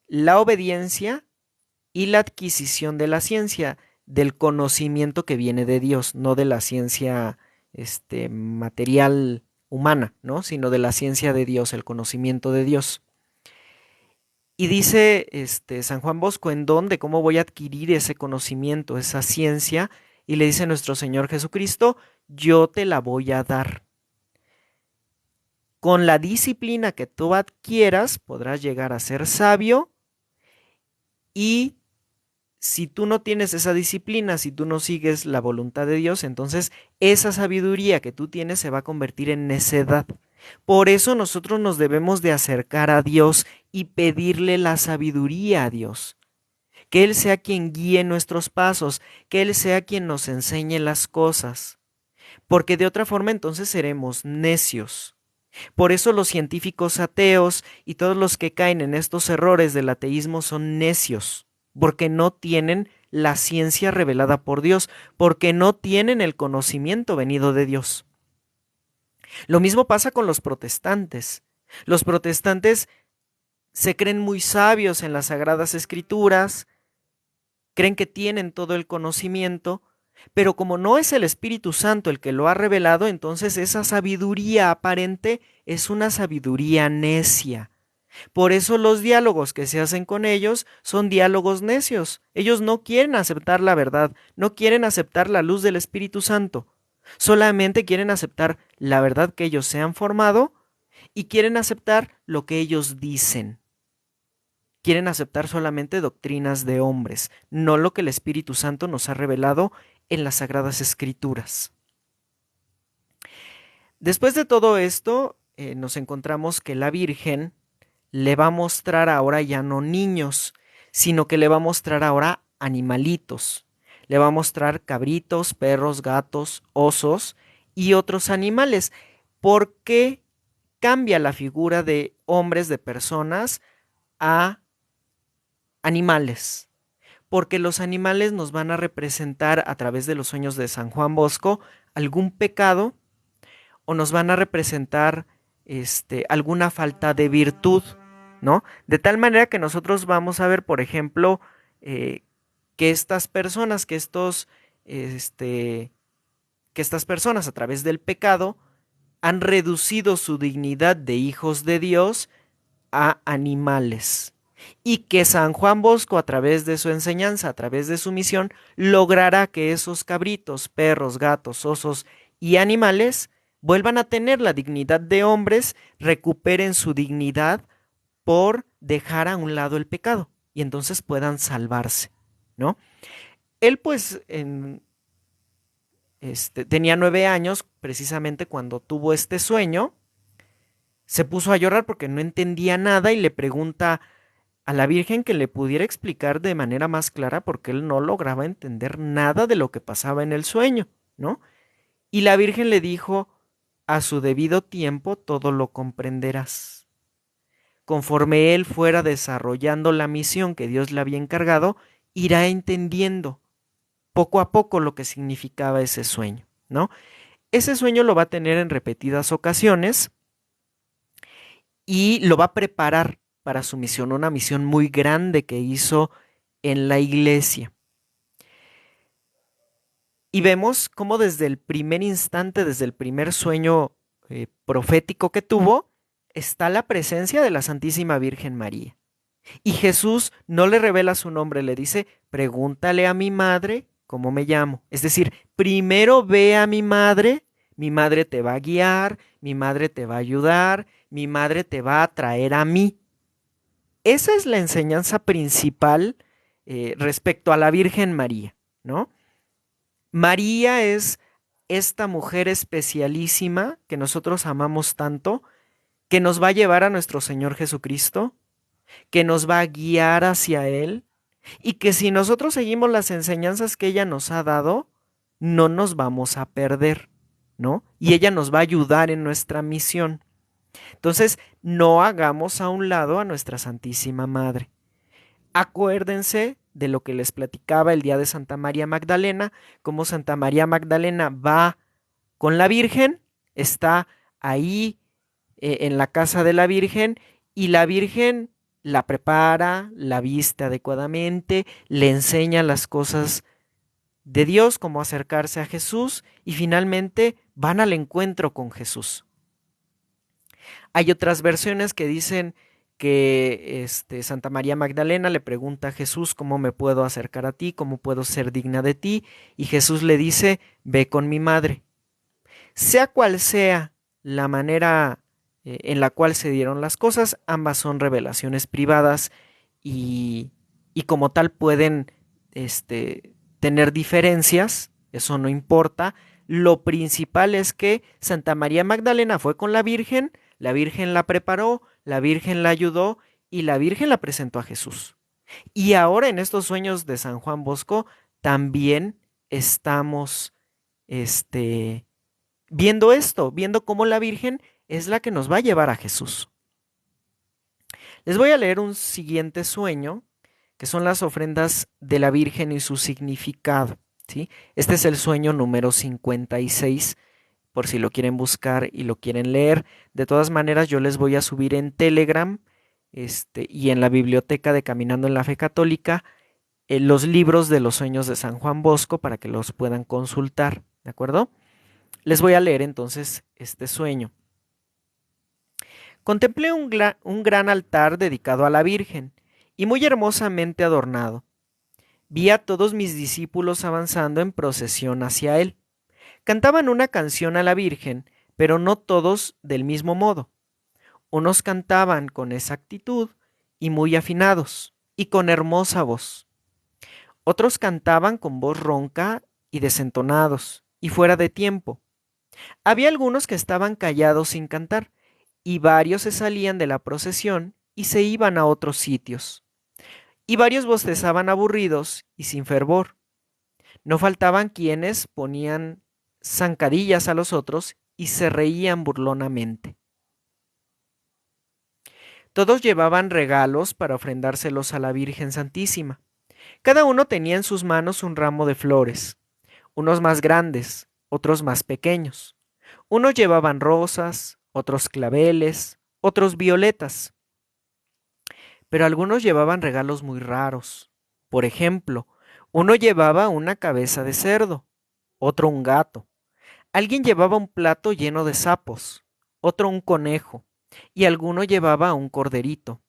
[SPEAKER 1] la obediencia y la adquisición de la ciencia, del conocimiento que viene de Dios, no de la ciencia material humana, ¿no? Sino de la ciencia de Dios, el conocimiento de Dios. Y dice San Juan Bosco, ¿en dónde? ¿Cómo voy a adquirir ese conocimiento, esa ciencia? Y le dice nuestro Señor Jesucristo, yo te la voy a dar. Con la disciplina que tú adquieras, podrás llegar a ser sabio, y si tú no tienes esa disciplina, si tú no sigues la voluntad de Dios, entonces esa sabiduría que tú tienes se va a convertir en necedad. Por eso nosotros nos debemos de acercar a Dios y pedirle la sabiduría a Dios. Que Él sea quien guíe nuestros pasos, que Él sea quien nos enseñe las cosas. Porque de otra forma entonces seremos necios. Por eso los científicos ateos y todos los que caen en estos errores del ateísmo son necios, porque no tienen la ciencia revelada por Dios, porque no tienen el conocimiento venido de Dios. Lo mismo pasa con los protestantes. Los protestantes se creen muy sabios en las Sagradas Escrituras, creen que tienen todo el conocimiento, pero como no es el Espíritu Santo el que lo ha revelado, entonces esa sabiduría aparente es una sabiduría necia. Por eso los diálogos que se hacen con ellos son diálogos necios. Ellos no quieren aceptar la verdad, no quieren aceptar la luz del Espíritu Santo. Solamente quieren aceptar la verdad que ellos se han formado y quieren aceptar lo que ellos dicen. Quieren aceptar solamente doctrinas de hombres, no lo que el Espíritu Santo nos ha revelado en las Sagradas Escrituras. Después de todo esto, nos encontramos que la Virgen le va a mostrar ahora ya no niños, sino que le va a mostrar ahora animalitos. Le va a mostrar cabritos, perros, gatos, osos y otros animales. ¿Por qué cambia la figura de hombres, de personas, a animales? Porque los animales nos van a representar a través de los sueños de San Juan Bosco algún pecado, o nos van a representar alguna falta de virtud, ¿no? De tal manera que nosotros vamos a ver, por ejemplo, que estas personas, que estas personas a través del pecado han reducido su dignidad de hijos de Dios a animales. Y que San Juan Bosco, a través de su enseñanza, a través de su misión, logrará que esos cabritos, perros, gatos, osos y animales vuelvan a tener la dignidad de hombres, recuperen su dignidad por dejar a un lado el pecado y entonces puedan salvarse, ¿no? Él pues tenía 9 años precisamente cuando tuvo este sueño, se puso a llorar porque no entendía nada y le pregunta a la Virgen que le pudiera explicar de manera más clara porque él no lograba entender nada de lo que pasaba en el sueño, ¿no? Y la Virgen le dijo, a su debido tiempo todo lo comprenderás. Conforme él fuera desarrollando la misión que Dios le había encargado, irá entendiendo poco a poco lo que significaba ese sueño, ¿no? Ese sueño lo va a tener en repetidas ocasiones y lo va a preparar para su misión, una misión muy grande que hizo en la iglesia. Y vemos cómo desde el primer instante, desde el primer sueño profético que tuvo, está la presencia de la Santísima Virgen María. Y Jesús no le revela su nombre, le dice, pregúntale a mi madre cómo me llamo. Es decir, primero ve a mi madre te va a guiar, mi madre te va a ayudar, mi madre te va a traer a mí. Esa es la enseñanza principal respecto a la Virgen María, ¿no? María es esta mujer especialísima que nosotros amamos tanto, que nos va a llevar a nuestro Señor Jesucristo, que nos va a guiar hacia Él, y que si nosotros seguimos las enseñanzas que ella nos ha dado, no nos vamos a perder, ¿no? Y ella nos va a ayudar en nuestra misión. Entonces, no hagamos a un lado a nuestra Santísima Madre. Acuérdense de lo que les platicaba el día de Santa María Magdalena, cómo Santa María Magdalena va con la Virgen, está ahí en la casa de la Virgen y la Virgen la prepara, la viste adecuadamente, le enseña las cosas de Dios, cómo acercarse a Jesús y finalmente van al encuentro con Jesús. Hay otras versiones que dicen que Santa María Magdalena le pregunta a Jesús cómo me puedo acercar a ti, cómo puedo ser digna de ti, y Jesús le dice, ve con mi madre. Sea cual sea la manera en la cual se dieron las cosas, ambas son revelaciones privadas y como tal pueden tener diferencias, eso no importa. Lo principal es que Santa María Magdalena fue con la Virgen la preparó, la Virgen la ayudó y la Virgen la presentó a Jesús. Y ahora en estos sueños de San Juan Bosco también estamos viendo esto, viendo cómo la Virgen es la que nos va a llevar a Jesús. Les voy a leer un siguiente sueño, que son las ofrendas de la Virgen y su significado, ¿sí? Este es el sueño número 56, por si lo quieren buscar y lo quieren leer. De todas maneras, yo les voy a subir en Telegram y en la biblioteca de Caminando en la Fe Católica los libros de los sueños de San Juan Bosco para que los puedan consultar, ¿de acuerdo? Les voy a leer entonces este sueño. Contemplé un gran altar dedicado a la Virgen y muy hermosamente adornado. Vi a todos mis discípulos avanzando en procesión hacia él. Cantaban una canción a la Virgen, pero no todos del mismo modo. Unos cantaban con exactitud y muy afinados, y con hermosa voz. Otros cantaban con voz ronca y desentonados, y fuera de tiempo. Había algunos que estaban callados sin cantar, y varios se salían de la procesión y se iban a otros sitios. Y varios bostezaban aburridos y sin fervor. No faltaban quienes ponían zancadillas a los otros y se reían burlonamente. Todos llevaban regalos para ofrendárselos a la Virgen Santísima. Cada uno tenía en sus manos un ramo de flores, unos más grandes, otros más pequeños. Unos llevaban rosas, otros claveles, otros violetas. Pero algunos llevaban regalos muy raros. Por ejemplo, uno llevaba una cabeza de cerdo, otro un gato. Alguien llevaba un plato lleno de sapos, otro un conejo, y alguno llevaba un corderito.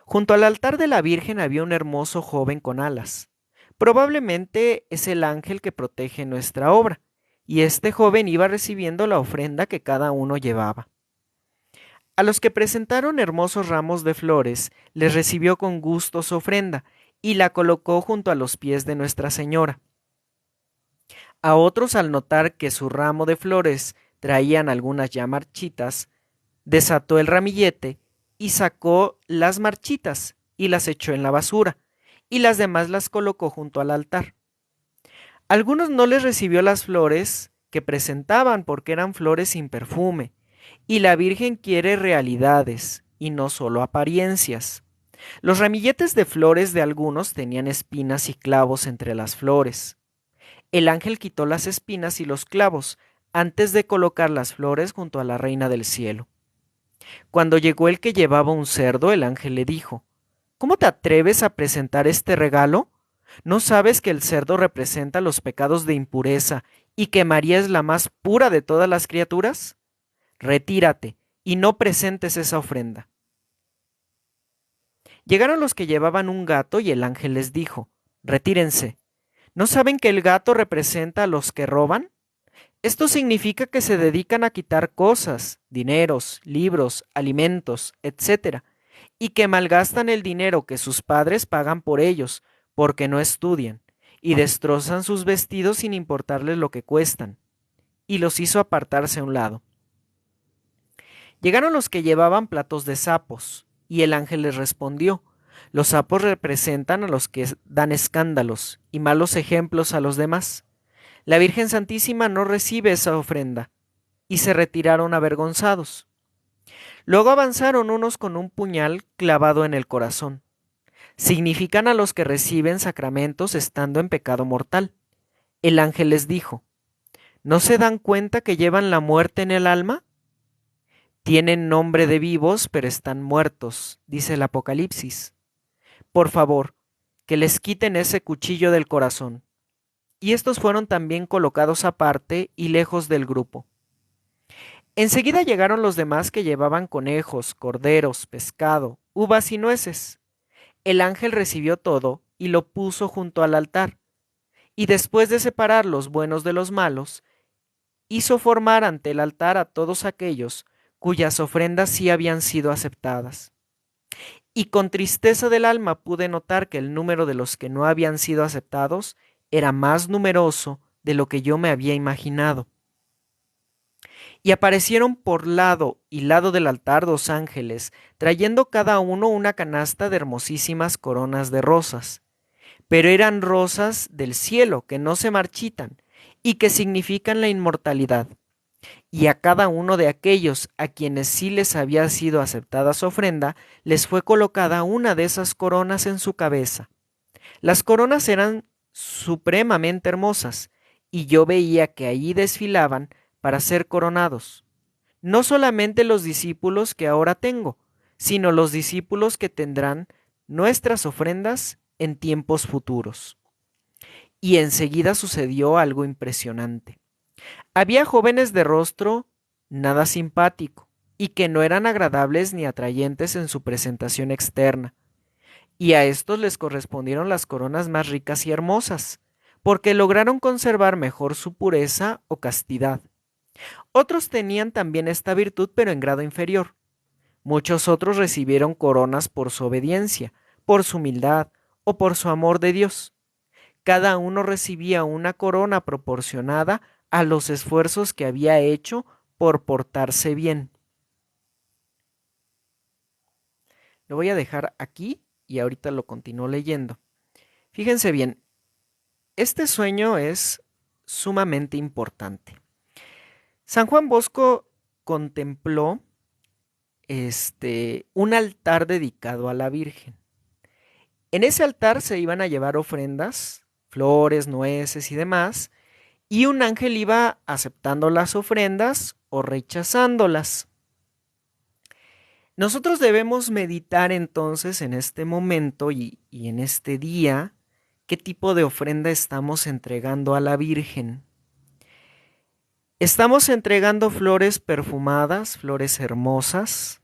[SPEAKER 1] Junto al altar de la Virgen había un hermoso joven con alas. Probablemente es el ángel que protege nuestra obra, y este joven iba recibiendo la ofrenda que cada uno llevaba. A los que presentaron hermosos ramos de flores, les recibió con gusto su ofrenda, y la colocó junto a los pies de Nuestra Señora. A otros, al notar que su ramo de flores traían algunas ya marchitas, desató el ramillete y sacó las marchitas y las echó en la basura, y las demás las colocó junto al altar. Algunos no les recibió las flores que presentaban porque eran flores sin perfume, y la Virgen quiere realidades y no solo apariencias. Los ramilletes de flores de algunos tenían espinas y clavos entre las flores. El ángel quitó las espinas y los clavos antes de colocar las flores junto a la Reina del Cielo. Cuando llegó el que llevaba un cerdo, el ángel le dijo: ¿Cómo te atreves a presentar este regalo? ¿No sabes que el cerdo representa los pecados de impureza y que María es la más pura de todas las criaturas? Retírate y no presentes esa ofrenda. Llegaron los que llevaban un gato y el ángel les dijo: Retírense. ¿No saben que el gato representa a los que roban? Esto significa que se dedican a quitar cosas, dineros, libros, alimentos, etc., y que malgastan el dinero que sus padres pagan por ellos, porque no estudian, y destrozan sus vestidos sin importarles lo que cuestan. Y los hizo apartarse a un lado. Llegaron los que llevaban platos de sapos, y el ángel les respondió: Los sapos representan a los que dan escándalos y malos ejemplos a los demás. La Virgen Santísima no recibe esa ofrenda, y se retiraron avergonzados. Luego avanzaron unos con un puñal clavado en el corazón. Significan a los que reciben sacramentos estando en pecado mortal. El ángel les dijo: ¿No se dan cuenta que llevan la muerte en el alma? Tienen nombre de vivos, pero están muertos, dice el Apocalipsis. Por favor, que les quiten ese cuchillo del corazón. Y estos fueron también colocados aparte y lejos del grupo. Enseguida llegaron los demás que llevaban conejos, corderos, pescado, uvas y nueces. El ángel recibió todo y lo puso junto al altar, y después de separar los buenos de los malos, hizo formar ante el altar a todos aquellos cuyas ofrendas sí habían sido aceptadas. Y con tristeza del alma pude notar que el número de los que no habían sido aceptados era más numeroso de lo que yo me había imaginado. Y aparecieron por lado y lado del altar dos ángeles, trayendo cada uno una canasta de hermosísimas coronas de rosas. Pero eran rosas del cielo que no se marchitan y que significan la inmortalidad. Y a cada uno de aquellos a quienes sí les había sido aceptada su ofrenda, les fue colocada una de esas coronas en su cabeza. Las coronas eran supremamente hermosas, y yo veía que allí desfilaban para ser coronados, no solamente los discípulos que ahora tengo, sino los discípulos que tendrán nuestras ofrendas en tiempos futuros. Y enseguida sucedió algo impresionante. Había jóvenes de rostro nada simpático y que no eran agradables ni atrayentes en su presentación externa, y a estos les correspondieron las coronas más ricas y hermosas, porque lograron conservar mejor su pureza o castidad. Otros tenían también esta virtud, pero en grado inferior. Muchos otros recibieron coronas por su obediencia, por su humildad o por su amor de Dios. Cada uno recibía una corona proporcionada a los esfuerzos que había hecho por portarse bien. Lo voy a dejar aquí y ahorita lo continúo leyendo. Fíjense bien, este sueño es sumamente importante. San Juan Bosco contempló un altar dedicado a la Virgen. En ese altar se iban a llevar ofrendas, flores, nueces y demás, y un ángel iba aceptando las ofrendas o rechazándolas. Nosotros debemos meditar entonces en este momento y en este día qué tipo de ofrenda estamos entregando a la Virgen. Estamos entregando flores perfumadas, flores hermosas.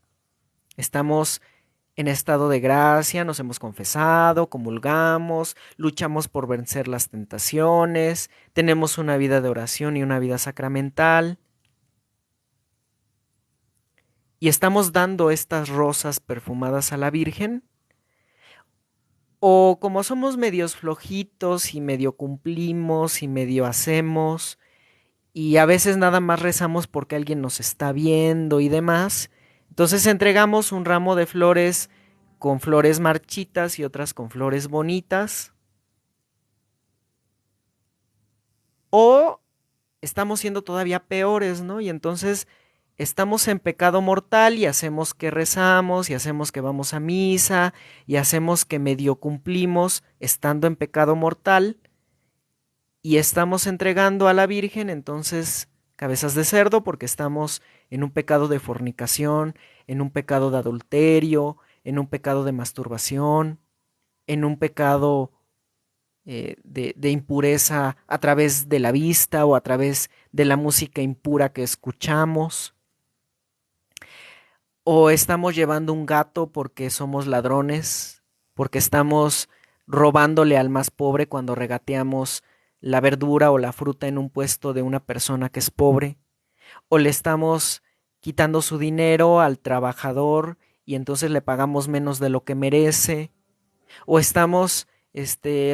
[SPEAKER 1] Estamos en estado de gracia, nos hemos confesado, comulgamos, luchamos por vencer las tentaciones, tenemos una vida de oración y una vida sacramental. Y estamos dando estas rosas perfumadas a la Virgen. O como somos medios flojitos y medio cumplimos y medio hacemos, y a veces nada más rezamos porque alguien nos está viendo y demás, entonces entregamos un ramo de flores con flores marchitas y otras con flores bonitas. O estamos siendo todavía peores, ¿no? Y entonces estamos en pecado mortal y hacemos que rezamos y hacemos que vamos a misa y hacemos que medio cumplimos estando en pecado mortal y estamos entregando a la Virgen entonces cabezas de cerdo porque estamos en un pecado de fornicación, en un pecado de adulterio, en un pecado de masturbación, en un pecado de impureza a través de la vista o a través de la música impura que escuchamos. O estamos llevando un gato porque somos ladrones, porque estamos robándole al más pobre cuando regateamos la verdura o la fruta en un puesto de una persona que es pobre, o le estamos quitando su dinero al trabajador y entonces le pagamos menos de lo que merece, o estamos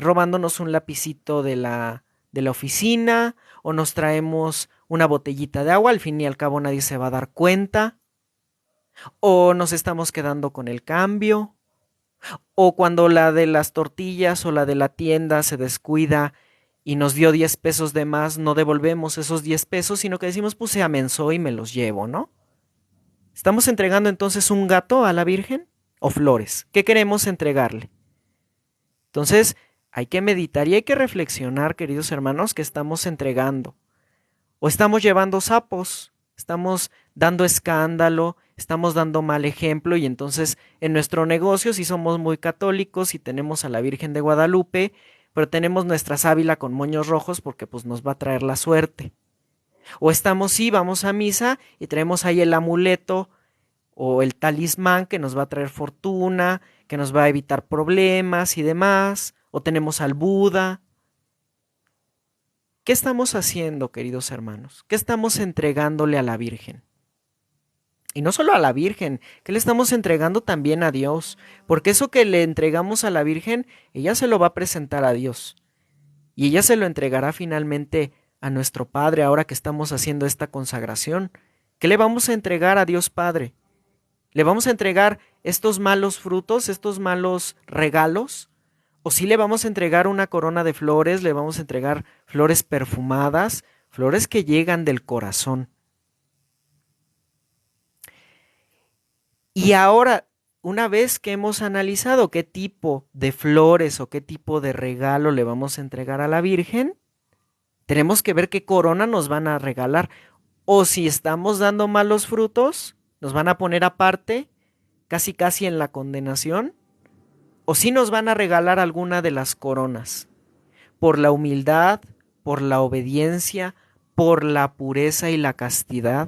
[SPEAKER 1] robándonos un lapicito de la oficina, o nos traemos una botellita de agua, al fin y al cabo nadie se va a dar cuenta, o nos estamos quedando con el cambio, o cuando la de las tortillas o la de la tienda se descuida y nos dio 10 pesos de más, no devolvemos esos 10 pesos, sino que decimos, pues se amenzó y me los llevo, ¿no? ¿Estamos entregando entonces un gato a la Virgen o flores? ¿Qué queremos entregarle? Entonces, hay que meditar y hay que reflexionar, queridos hermanos, que estamos entregando. O estamos llevando sapos, estamos dando escándalo, estamos dando mal ejemplo y entonces en nuestro negocio si somos muy católicos y tenemos a la Virgen de Guadalupe, pero tenemos nuestra sábila con moños rojos porque pues nos va a traer la suerte. O estamos, sí, vamos a misa y traemos ahí el amuleto o el talismán que nos va a traer fortuna, que nos va a evitar problemas y demás, o tenemos al Buda. ¿Qué estamos haciendo, queridos hermanos? ¿Qué estamos entregándole a la Virgen? Y no solo a la Virgen, que le estamos entregando también a Dios, porque eso que le entregamos a la Virgen, ella se lo va a presentar a Dios. Y ella se lo entregará finalmente a nuestro Padre ahora que estamos haciendo esta consagración. ¿Qué le vamos a entregar a Dios Padre? ¿Le vamos a entregar estos malos frutos, estos malos regalos? ¿O sí le vamos a entregar una corona de flores, le vamos a entregar flores perfumadas, flores que llegan del corazón? Y ahora, una vez que hemos analizado qué tipo de flores o qué tipo de regalo le vamos a entregar a la Virgen, tenemos que ver qué corona nos van a regalar. O si estamos dando malos frutos, nos van a poner aparte, casi casi en la condenación. O si nos van a regalar alguna de las coronas. Por la humildad, por la obediencia, por la pureza y la castidad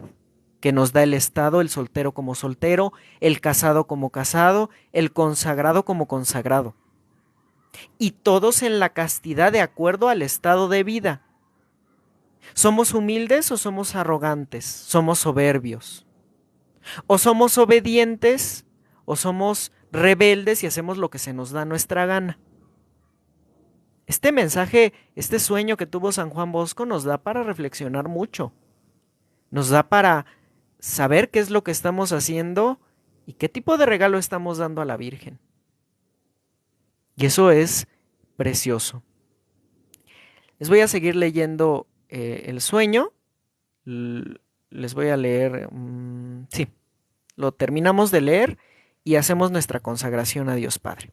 [SPEAKER 1] que nos da el Estado, el soltero como soltero, el casado como casado, el consagrado como consagrado. Y todos en la castidad de acuerdo al estado de vida. ¿Somos humildes o somos arrogantes? ¿Somos soberbios? ¿O somos obedientes o somos rebeldes y hacemos lo que se nos da nuestra gana? Este mensaje, este sueño que tuvo San Juan Bosco nos da para reflexionar mucho. Nos da para saber qué es lo que estamos haciendo y qué tipo de regalo estamos dando a la Virgen. Y eso es precioso. Les voy a seguir leyendo el sueño. Les voy a leer, sí, lo terminamos de leer y hacemos nuestra consagración a Dios Padre.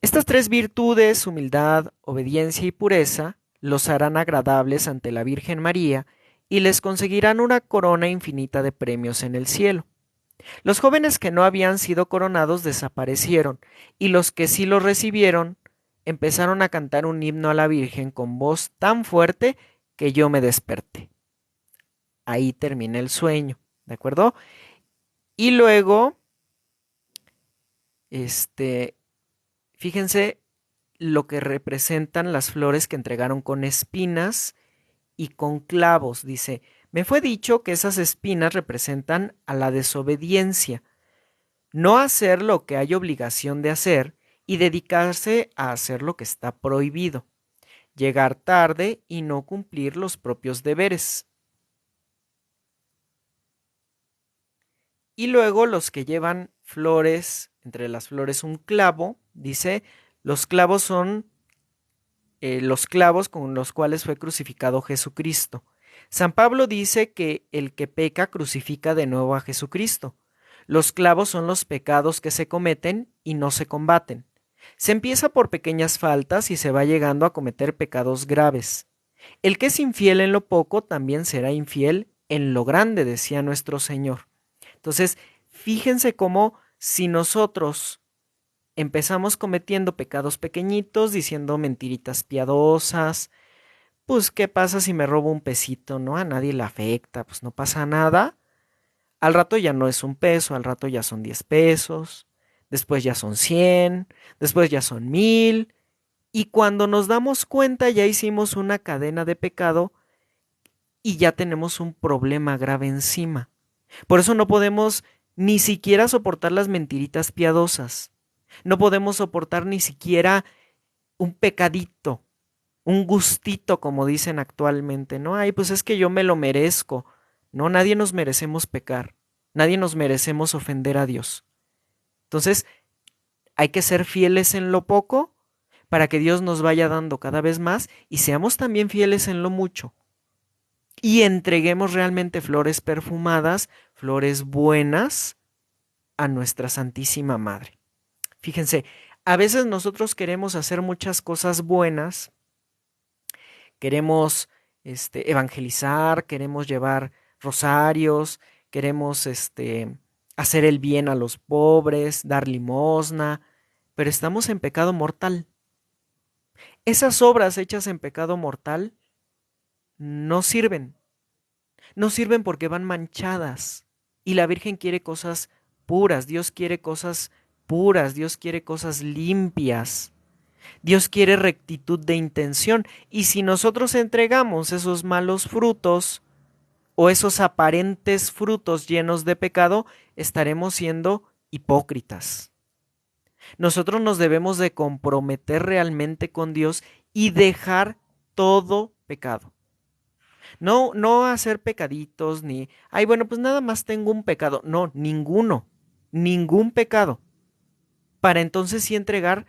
[SPEAKER 1] Estas tres virtudes, humildad, obediencia y pureza, los harán agradables ante la Virgen María y les conseguirán una corona infinita de premios en el cielo. Los jóvenes que no habían sido coronados desaparecieron, y los que sí lo recibieron empezaron a cantar un himno a la Virgen con voz tan fuerte que yo me desperté. Ahí terminé el sueño, ¿de acuerdo? Y luego, fíjense lo que representan las flores que entregaron con espinas y con clavos. Dice, me fue dicho que esas espinas representan a la desobediencia, no hacer lo que hay obligación de hacer y dedicarse a hacer lo que está prohibido, llegar tarde y no cumplir los propios deberes. Y luego los que llevan flores, entre las flores un clavo, dice, los clavos son los clavos con los cuales fue crucificado Jesucristo. San Pablo dice que el que peca crucifica de nuevo a Jesucristo. Los clavos son los pecados que se cometen y no se combaten. Se empieza por pequeñas faltas y se va llegando a cometer pecados graves. El que es infiel en lo poco también será infiel en lo grande, decía nuestro Señor. Entonces, fíjense cómo si nosotros empezamos cometiendo pecados pequeñitos, diciendo mentiritas piadosas, pues ¿qué pasa si me robo un pesito? No, a nadie le afecta, pues no pasa nada. Al rato ya no es un peso, al rato ya son 10 pesos, después ya son 100, después ya son 1000, y cuando nos damos cuenta ya hicimos una cadena de pecado y ya tenemos un problema grave encima. Por eso no podemos ni siquiera soportar las mentiritas piadosas. No podemos soportar ni siquiera un pecadito, un gustito, como dicen actualmente, ¿no? Ay, pues es que yo me lo merezco. No, nadie nos merecemos pecar. Nadie nos merecemos ofender a Dios. Entonces, hay que ser fieles en lo poco para que Dios nos vaya dando cada vez más y seamos también fieles en lo mucho. Y entreguemos realmente flores perfumadas, flores buenas a nuestra Santísima Madre. Fíjense, a veces nosotros queremos hacer muchas cosas buenas, queremos evangelizar, queremos llevar rosarios, queremos hacer el bien a los pobres, dar limosna, pero estamos en pecado mortal. Esas obras hechas en pecado mortal no sirven. No sirven porque van manchadas. Y la Virgen quiere cosas puras, Dios quiere cosas puras, Dios quiere cosas limpias. Dios quiere rectitud de intención. Y si nosotros entregamos esos malos frutos o esos aparentes frutos llenos de pecado, estaremos siendo hipócritas. Nosotros nos debemos de comprometer realmente con Dios y dejar todo pecado. No hacer pecaditos ni, ay, bueno, pues nada más tengo un pecado. No, ninguno, ningún pecado. Para entonces sí entregar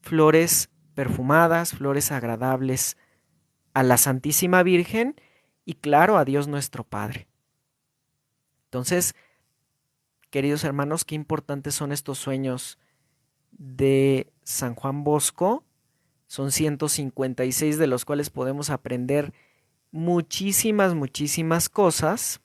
[SPEAKER 1] flores perfumadas, flores agradables a la Santísima Virgen y claro, a Dios nuestro Padre. Entonces, queridos hermanos, qué importantes son estos sueños de San Juan Bosco. Son 156 de los cuales podemos aprender muchísimas cosas.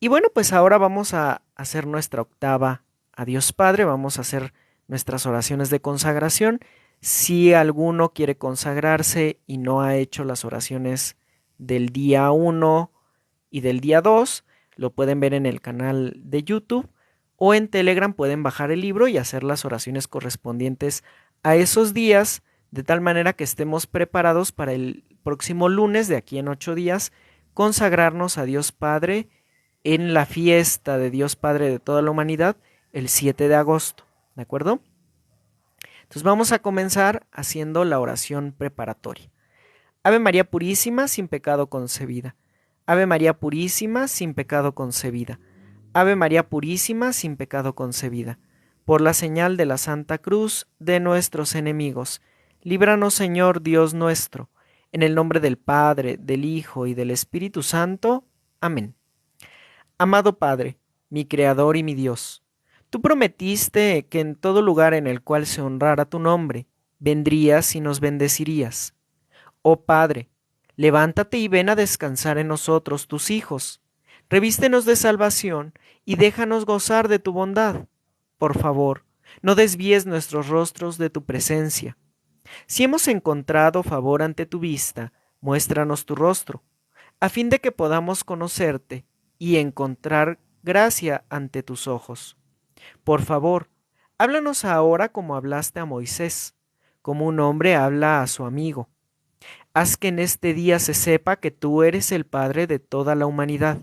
[SPEAKER 1] Y bueno, pues ahora vamos a hacer nuestra octava a Dios Padre, vamos a hacer nuestras oraciones de consagración. Si alguno quiere consagrarse y no ha hecho las oraciones del día 1 y del día 2, lo pueden ver en el canal de YouTube o en Telegram pueden bajar el libro y hacer las oraciones correspondientes a esos días, de tal manera que estemos preparados para el próximo lunes, de aquí en 8 días, consagrarnos a Dios Padre en la fiesta de Dios Padre de toda la humanidad, el 7 de agosto, ¿de acuerdo? Entonces vamos a comenzar haciendo la oración preparatoria. Ave María Purísima, sin pecado concebida. Ave María Purísima, sin pecado concebida. Ave María Purísima, sin pecado concebida. Por la señal de la Santa Cruz de nuestros enemigos, líbranos, Señor Dios nuestro, en el nombre del Padre, del Hijo y del Espíritu Santo. Amén. Amado Padre, mi Creador y mi Dios, tú prometiste que en todo lugar en el cual se honrara tu nombre, vendrías y nos bendecirías. Oh Padre, levántate y ven a descansar en nosotros, tus hijos. Revístenos de salvación y déjanos gozar de tu bondad. Por favor, no desvíes nuestros rostros de tu presencia. Si hemos encontrado favor ante tu vista, muéstranos tu rostro, a fin de que podamos conocerte y encontrar gracia ante tus ojos. Por favor, háblanos ahora como hablaste a Moisés, como un hombre habla a su amigo. Haz que en este día se sepa que tú eres el Padre de toda la humanidad,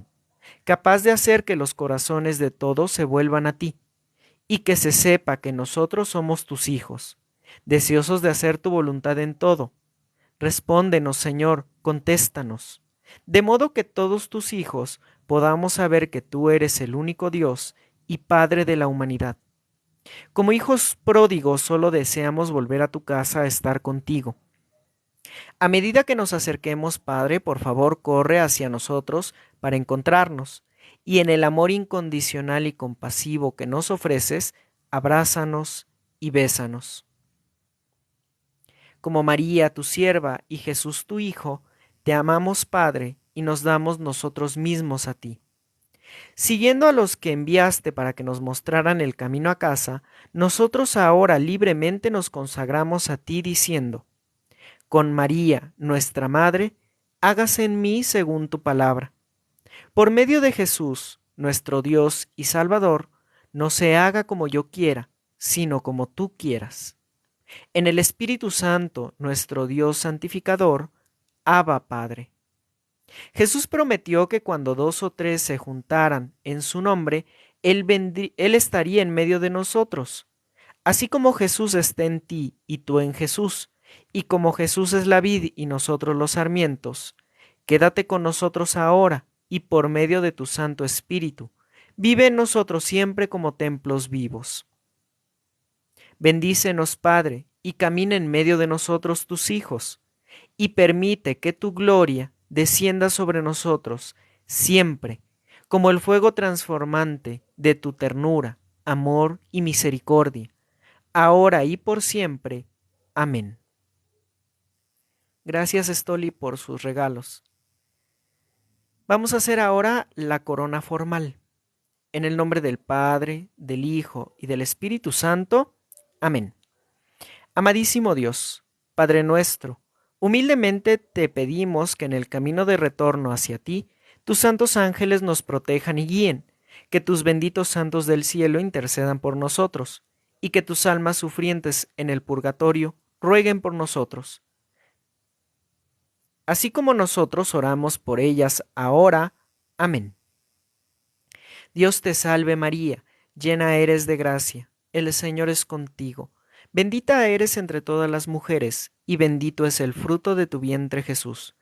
[SPEAKER 1] capaz de hacer que los corazones de todos se vuelvan a ti, y que se sepa que nosotros somos tus hijos, deseosos de hacer tu voluntad en todo. Respóndenos, Señor, contéstanos, de modo que todos tus hijos podamos saber que tú eres el único Dios y Padre de la humanidad. Como hijos pródigos solo deseamos volver a tu casa a estar contigo. A medida que nos acerquemos, Padre, por favor, corre hacia nosotros para encontrarnos, y en el amor incondicional y compasivo que nos ofreces, abrázanos y bésanos. Como María, tu sierva, y Jesús, tu Hijo, te amamos, Padre, y nos damos nosotros mismos a ti. Siguiendo a los que enviaste para que nos mostraran el camino a casa, nosotros ahora libremente nos consagramos a ti diciendo: con María, nuestra Madre, hágase en mí según tu palabra. Por medio de Jesús, nuestro Dios y Salvador, no se haga como yo quiera, sino como tú quieras. En el Espíritu Santo, nuestro Dios santificador, Abba Padre. Jesús prometió que cuando 2 o 3 se juntaran en su nombre, Él estaría en medio de nosotros. Así como Jesús está en ti y tú en Jesús, y como Jesús es la vid y nosotros los sarmientos, quédate con nosotros ahora y por medio de tu Santo Espíritu, vive en nosotros siempre como templos vivos. Bendícenos, Padre, y camina en medio de nosotros tus hijos, y permite que tu gloria descienda sobre nosotros siempre, como el fuego transformante de tu ternura, amor y misericordia, ahora y por siempre. Amén. Gracias, Stoli, por sus regalos. Vamos a hacer ahora la corona formal. En el nombre del Padre, del Hijo y del Espíritu Santo. Amén. Amadísimo Dios, Padre nuestro, humildemente te pedimos que en el camino de retorno hacia ti, tus santos ángeles nos protejan y guíen, que tus benditos santos del cielo intercedan por nosotros, y que tus almas sufrientes en el purgatorio rueguen por nosotros. Así como nosotros oramos por ellas ahora. Amén. Dios te salve María, llena eres de gracia, el Señor es contigo. Bendita eres entre todas las mujeres, y bendito es el fruto de tu vientre Jesús.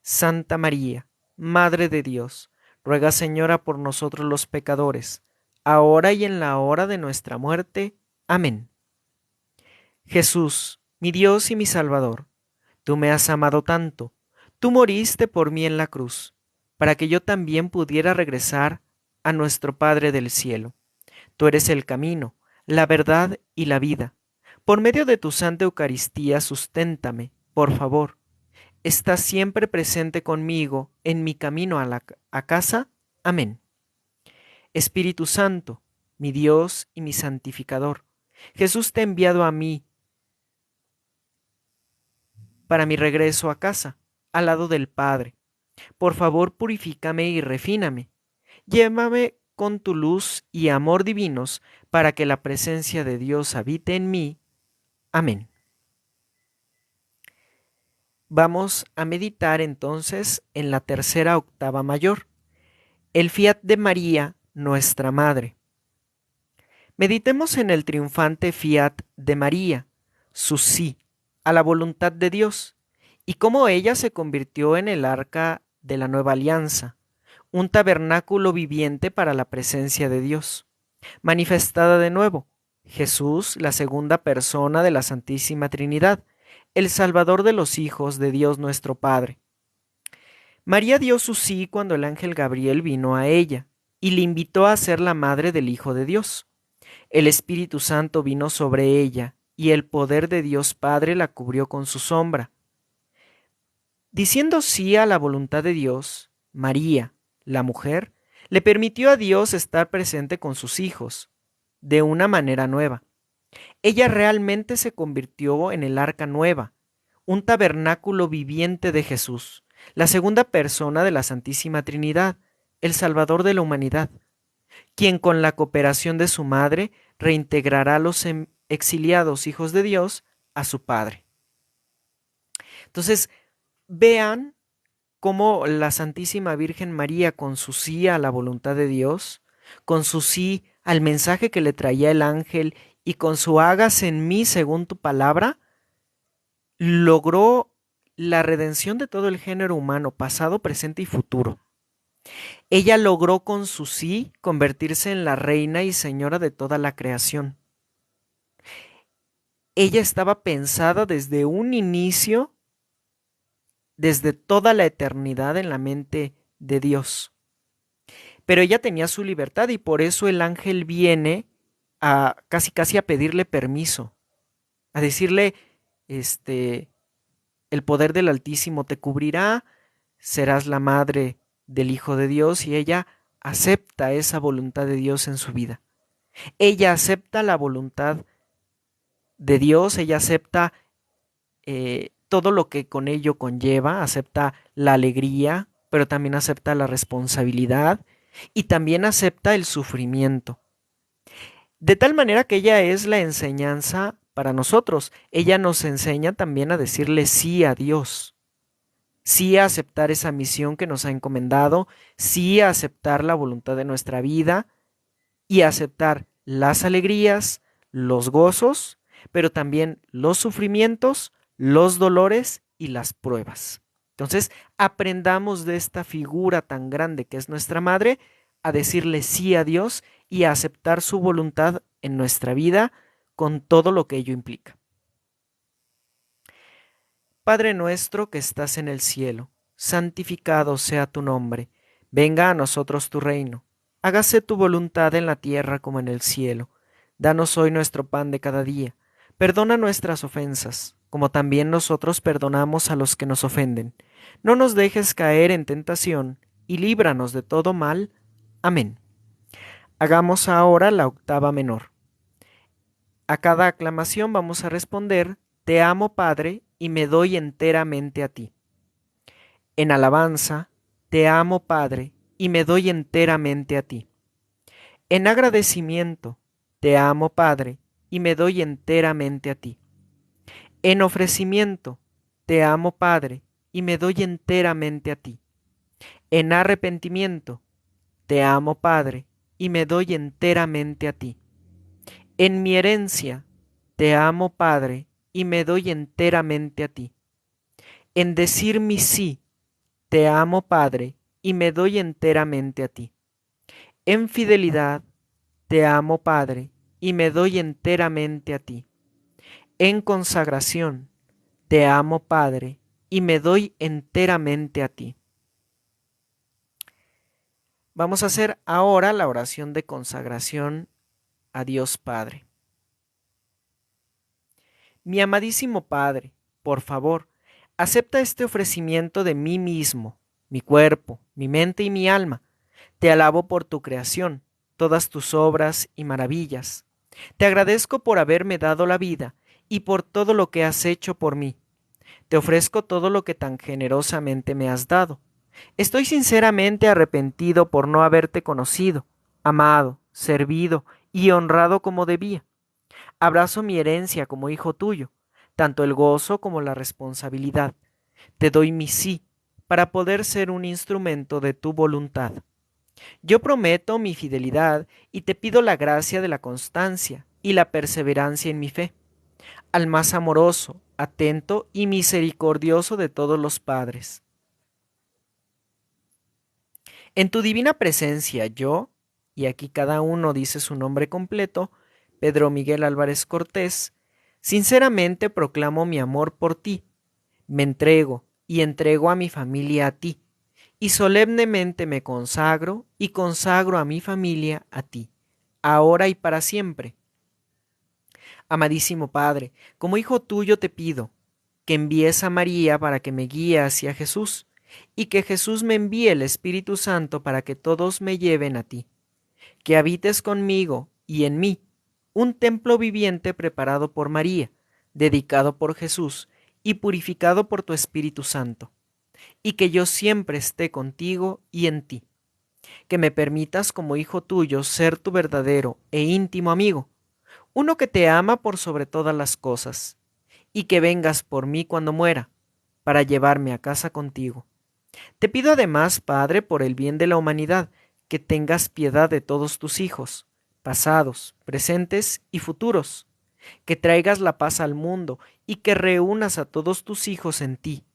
[SPEAKER 1] Santa María, Madre de Dios, ruega Señora por nosotros los pecadores, ahora y en la hora de nuestra muerte. Amén. Jesús, mi Dios y mi Salvador, tú me has amado tanto, tú moriste por mí en la cruz, para que yo también pudiera regresar a nuestro Padre del cielo. Tú eres el camino, la verdad y la vida. Por medio de tu Santa Eucaristía, susténtame, por favor. Estás siempre presente conmigo en mi camino a casa. Amén. Espíritu Santo, mi Dios y mi santificador, Jesús te ha enviado a mí para mi regreso a casa, al lado del Padre. Por favor, purifícame y refíname. Llévame con tu luz y amor divinos para que la presencia de Dios habite en mí. Amén. Vamos a meditar entonces en la tercera octava mayor, el Fiat de María, nuestra Madre. Meditemos en el triunfante Fiat de María, su sí a la voluntad de Dios, y cómo ella se convirtió en el arca de la nueva alianza, un tabernáculo viviente para la presencia de Dios, manifestada de nuevo, Jesús, la segunda persona de la Santísima Trinidad, el Salvador de los hijos de Dios nuestro Padre. María dio su sí cuando el ángel Gabriel vino a ella y le invitó a ser la madre del Hijo de Dios. El Espíritu Santo vino sobre ella y el poder de Dios Padre la cubrió con su sombra. Diciendo sí a la voluntad de Dios, María, la mujer, le permitió a Dios estar presente con sus hijos, de una manera nueva. Ella realmente se convirtió en el arca nueva, un tabernáculo viviente de Jesús, la segunda persona de la Santísima Trinidad, el Salvador de la humanidad, quien con la cooperación de su madre reintegrará a los exiliados hijos de Dios a su Padre. Entonces, vean cómo la Santísima Virgen María, con su sí a la voluntad de Dios, con su sí al mensaje que le traía el ángel y con su hágase en mí según tu palabra, logró la redención de todo el género humano, pasado, presente y futuro. Ella logró con su sí convertirse en la reina y señora de toda la creación. Ella estaba pensada desde un inicio, desde toda la eternidad en la mente de Dios. Pero ella tenía su libertad y por eso el ángel viene a casi a pedirle permiso, a decirle, el poder del Altísimo te cubrirá, serás la madre del Hijo de Dios, y ella acepta esa voluntad de Dios en su vida. Ella acepta la voluntad de Dios, ella acepta todo lo que con ello conlleva, acepta la alegría, pero también acepta la responsabilidad y también acepta el sufrimiento. De tal manera que ella es la enseñanza para nosotros. Ella nos enseña también a decirle sí a Dios, sí a aceptar esa misión que nos ha encomendado, sí a aceptar la voluntad de nuestra vida y a aceptar las alegrías, los gozos, pero también los sufrimientos, los dolores y las pruebas. Entonces, aprendamos de esta figura tan grande que es nuestra madre a decirle sí a Dios y a aceptar su voluntad en nuestra vida con todo lo que ello implica. Padre nuestro que estás en el cielo, santificado sea tu nombre. Venga a nosotros tu reino. Hágase tu voluntad en la tierra como en el cielo. Danos hoy nuestro pan de cada día. Perdona nuestras ofensas, como también nosotros perdonamos a los que nos ofenden. No nos dejes caer en tentación y líbranos de todo mal. Amén. Hagamos ahora la octava menor. A cada aclamación vamos a responder: Te amo, Padre, y me doy enteramente a ti. En alabanza: Te amo, Padre, y me doy enteramente a ti. En agradecimiento: Te amo, Padre, y me doy enteramente a ti. En ofrecimiento: Te amo, Padre, y me doy enteramente a ti. En arrepentimiento: Te amo, Padre, y me doy enteramente a ti. En mi herencia: Te amo, Padre, y me doy enteramente a ti. En decir mi sí: Te amo, Padre, y me doy enteramente a ti. En fidelidad: Te amo, Padre, y me doy enteramente a ti. En consagración: Te amo, Padre, y me doy enteramente a ti. Vamos a hacer ahora la oración de consagración a Dios Padre. Mi amadísimo Padre, por favor, acepta este ofrecimiento de mí mismo, mi cuerpo, mi mente y mi alma. Te alabo por tu creación, todas tus obras y maravillas. Te agradezco por haberme dado la vida y por todo lo que has hecho por mí. Te ofrezco todo lo que tan generosamente me has dado. Estoy sinceramente arrepentido por no haberte conocido, amado, servido y honrado como debía. Abrazo mi herencia como hijo tuyo, tanto el gozo como la responsabilidad. Te doy mi sí para poder ser un instrumento de tu voluntad. Yo prometo mi fidelidad y te pido la gracia de la constancia y la perseverancia en mi fe, al más amoroso, atento y misericordioso de todos los padres. En tu divina presencia yo, y aquí cada uno dice su nombre completo, Pedro Miguel Álvarez Cortés, sinceramente proclamo mi amor por ti, me entrego y entrego a mi familia a ti, y solemnemente me consagro y consagro a mi familia a ti, ahora y para siempre. Amadísimo Padre, como hijo tuyo te pido que envíes a María para que me guíe hacia Jesús, y que Jesús me envíe el Espíritu Santo para que todos me lleven a ti, que habites conmigo y en mí, un templo viviente preparado por María, dedicado por Jesús y purificado por tu Espíritu Santo, y que yo siempre esté contigo y en ti, que me permitas como hijo tuyo ser tu verdadero e íntimo amigo, uno que te ama por sobre todas las cosas, y que vengas por mí cuando muera, para llevarme a casa contigo. Te pido además, Padre, por el bien de la humanidad, que tengas piedad de todos tus hijos, pasados, presentes y futuros, que traigas la paz al mundo y que reúnas a todos tus hijos en ti,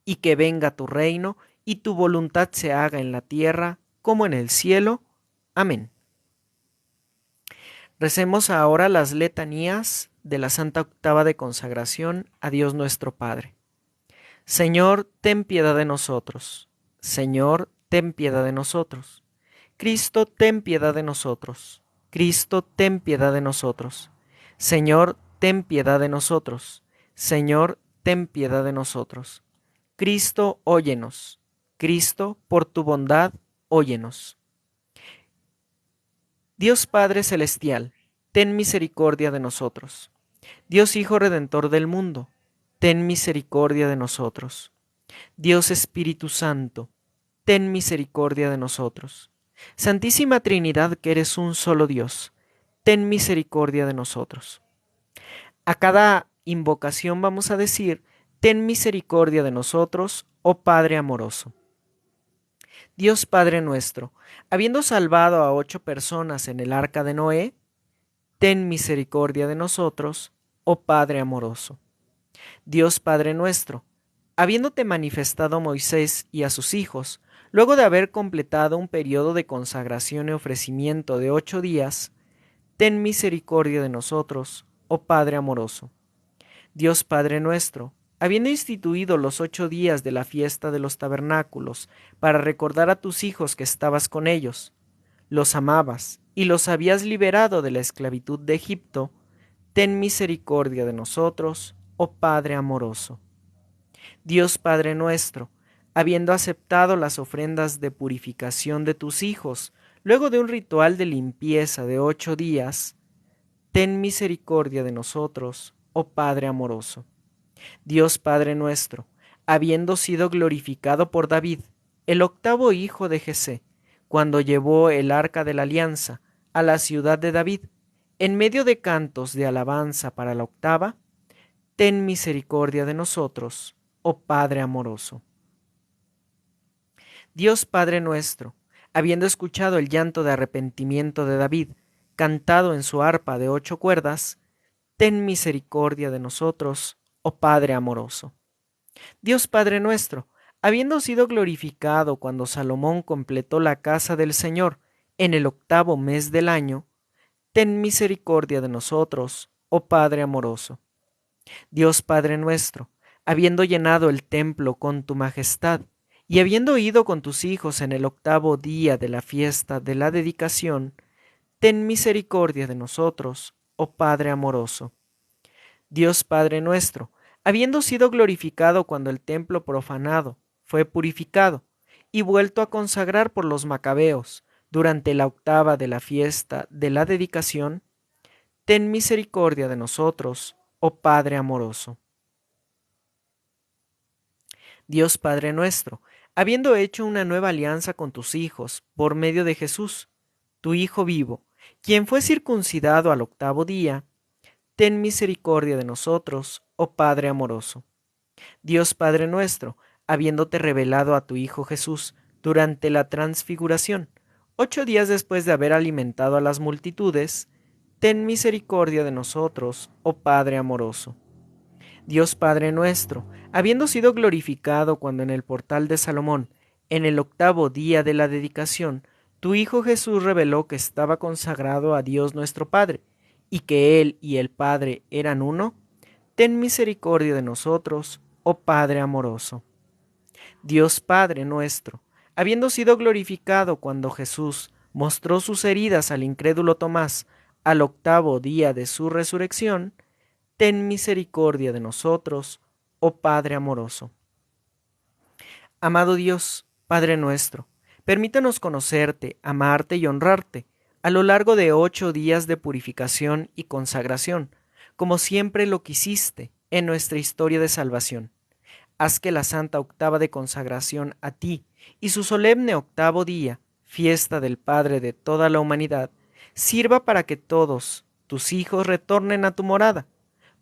[SPEAKER 1] y que venga tu reino y tu voluntad se haga en la tierra como en el cielo. Amén. Recemos ahora las letanías de la Santa Octava de Consagración a Dios nuestro Padre. Señor, ten piedad de nosotros. Señor, ten piedad de nosotros. Cristo, ten piedad de nosotros. Cristo, ten piedad de nosotros. Señor, ten piedad de nosotros. Señor, ten piedad de nosotros. Cristo, óyenos. Cristo, por tu bondad, óyenos. Dios Padre Celestial, ten misericordia de nosotros. Dios Hijo Redentor del mundo, ten misericordia de nosotros. Dios Espíritu Santo, ten misericordia de nosotros. Santísima Trinidad, que eres un solo Dios, ten misericordia de nosotros. A cada invocación vamos a decir: ten misericordia de nosotros, oh Padre amoroso. Dios Padre nuestro, habiendo salvado a 8 personas en el arca de Noé, ten misericordia de nosotros, oh Padre amoroso. Dios Padre nuestro, habiéndote manifestado a Moisés y a sus hijos, luego de haber completado un periodo de consagración y ofrecimiento de 8 días, ten misericordia de nosotros, oh Padre amoroso. Dios Padre nuestro, habiendo instituido los 8 días de la fiesta de los tabernáculos para recordar a tus hijos que estabas con ellos, los amabas y los habías liberado de la esclavitud de Egipto, ten misericordia de nosotros, oh Padre amoroso. Dios Padre nuestro, habiendo aceptado las ofrendas de purificación de tus hijos, luego de un ritual de limpieza de 8 días, ten misericordia de nosotros, oh Padre amoroso. Dios Padre nuestro, habiendo sido glorificado por David, el octavo hijo de Jesé, cuando llevó el arca de la alianza a la ciudad de David, en medio de cantos de alabanza para la octava, ten misericordia de nosotros, oh Padre amoroso. Dios Padre nuestro, habiendo escuchado el llanto de arrepentimiento de David, cantado en su arpa de 8 cuerdas, ten misericordia de nosotros, oh Padre amoroso. Dios Padre nuestro, habiendo sido glorificado cuando Salomón completó la casa del Señor en el 8º mes del año, ten misericordia de nosotros, oh Padre amoroso. Dios Padre nuestro, habiendo llenado el templo con tu majestad, y habiendo ido con tus hijos en el 8º día de la fiesta de la dedicación, ten misericordia de nosotros, oh Padre amoroso. Dios Padre nuestro, habiendo sido glorificado cuando el templo profanado fue purificado y vuelto a consagrar por los macabeos durante la 8ª de la fiesta de la dedicación, ten misericordia de nosotros, oh Padre amoroso. Dios Padre nuestro, habiendo hecho una nueva alianza con tus hijos por medio de Jesús, tu Hijo vivo, quien fue circuncidado al 8º día, ten misericordia de nosotros, oh Padre amoroso. Dios Padre nuestro, habiéndote revelado a tu Hijo Jesús durante la transfiguración, 8 días después de haber alimentado a las multitudes, ten misericordia de nosotros, oh Padre amoroso. Dios Padre nuestro, habiendo sido glorificado cuando en el portal de Salomón, en el 8º día de la dedicación, tu Hijo Jesús reveló que estaba consagrado a Dios nuestro Padre, y que Él y el Padre eran uno, ten misericordia de nosotros, oh Padre amoroso. Dios Padre nuestro, habiendo sido glorificado cuando Jesús mostró sus heridas al incrédulo Tomás al 8º día de su resurrección, ten misericordia de nosotros, oh Padre amoroso. Amado Dios, Padre nuestro, permítanos conocerte, amarte y honrarte a lo largo de 8 días de purificación y consagración, como siempre lo quisiste en nuestra historia de salvación. Haz que la santa octava de consagración a ti y su solemne 8º día, fiesta del Padre de toda la humanidad, sirva para que todos tus hijos retornen a tu morada.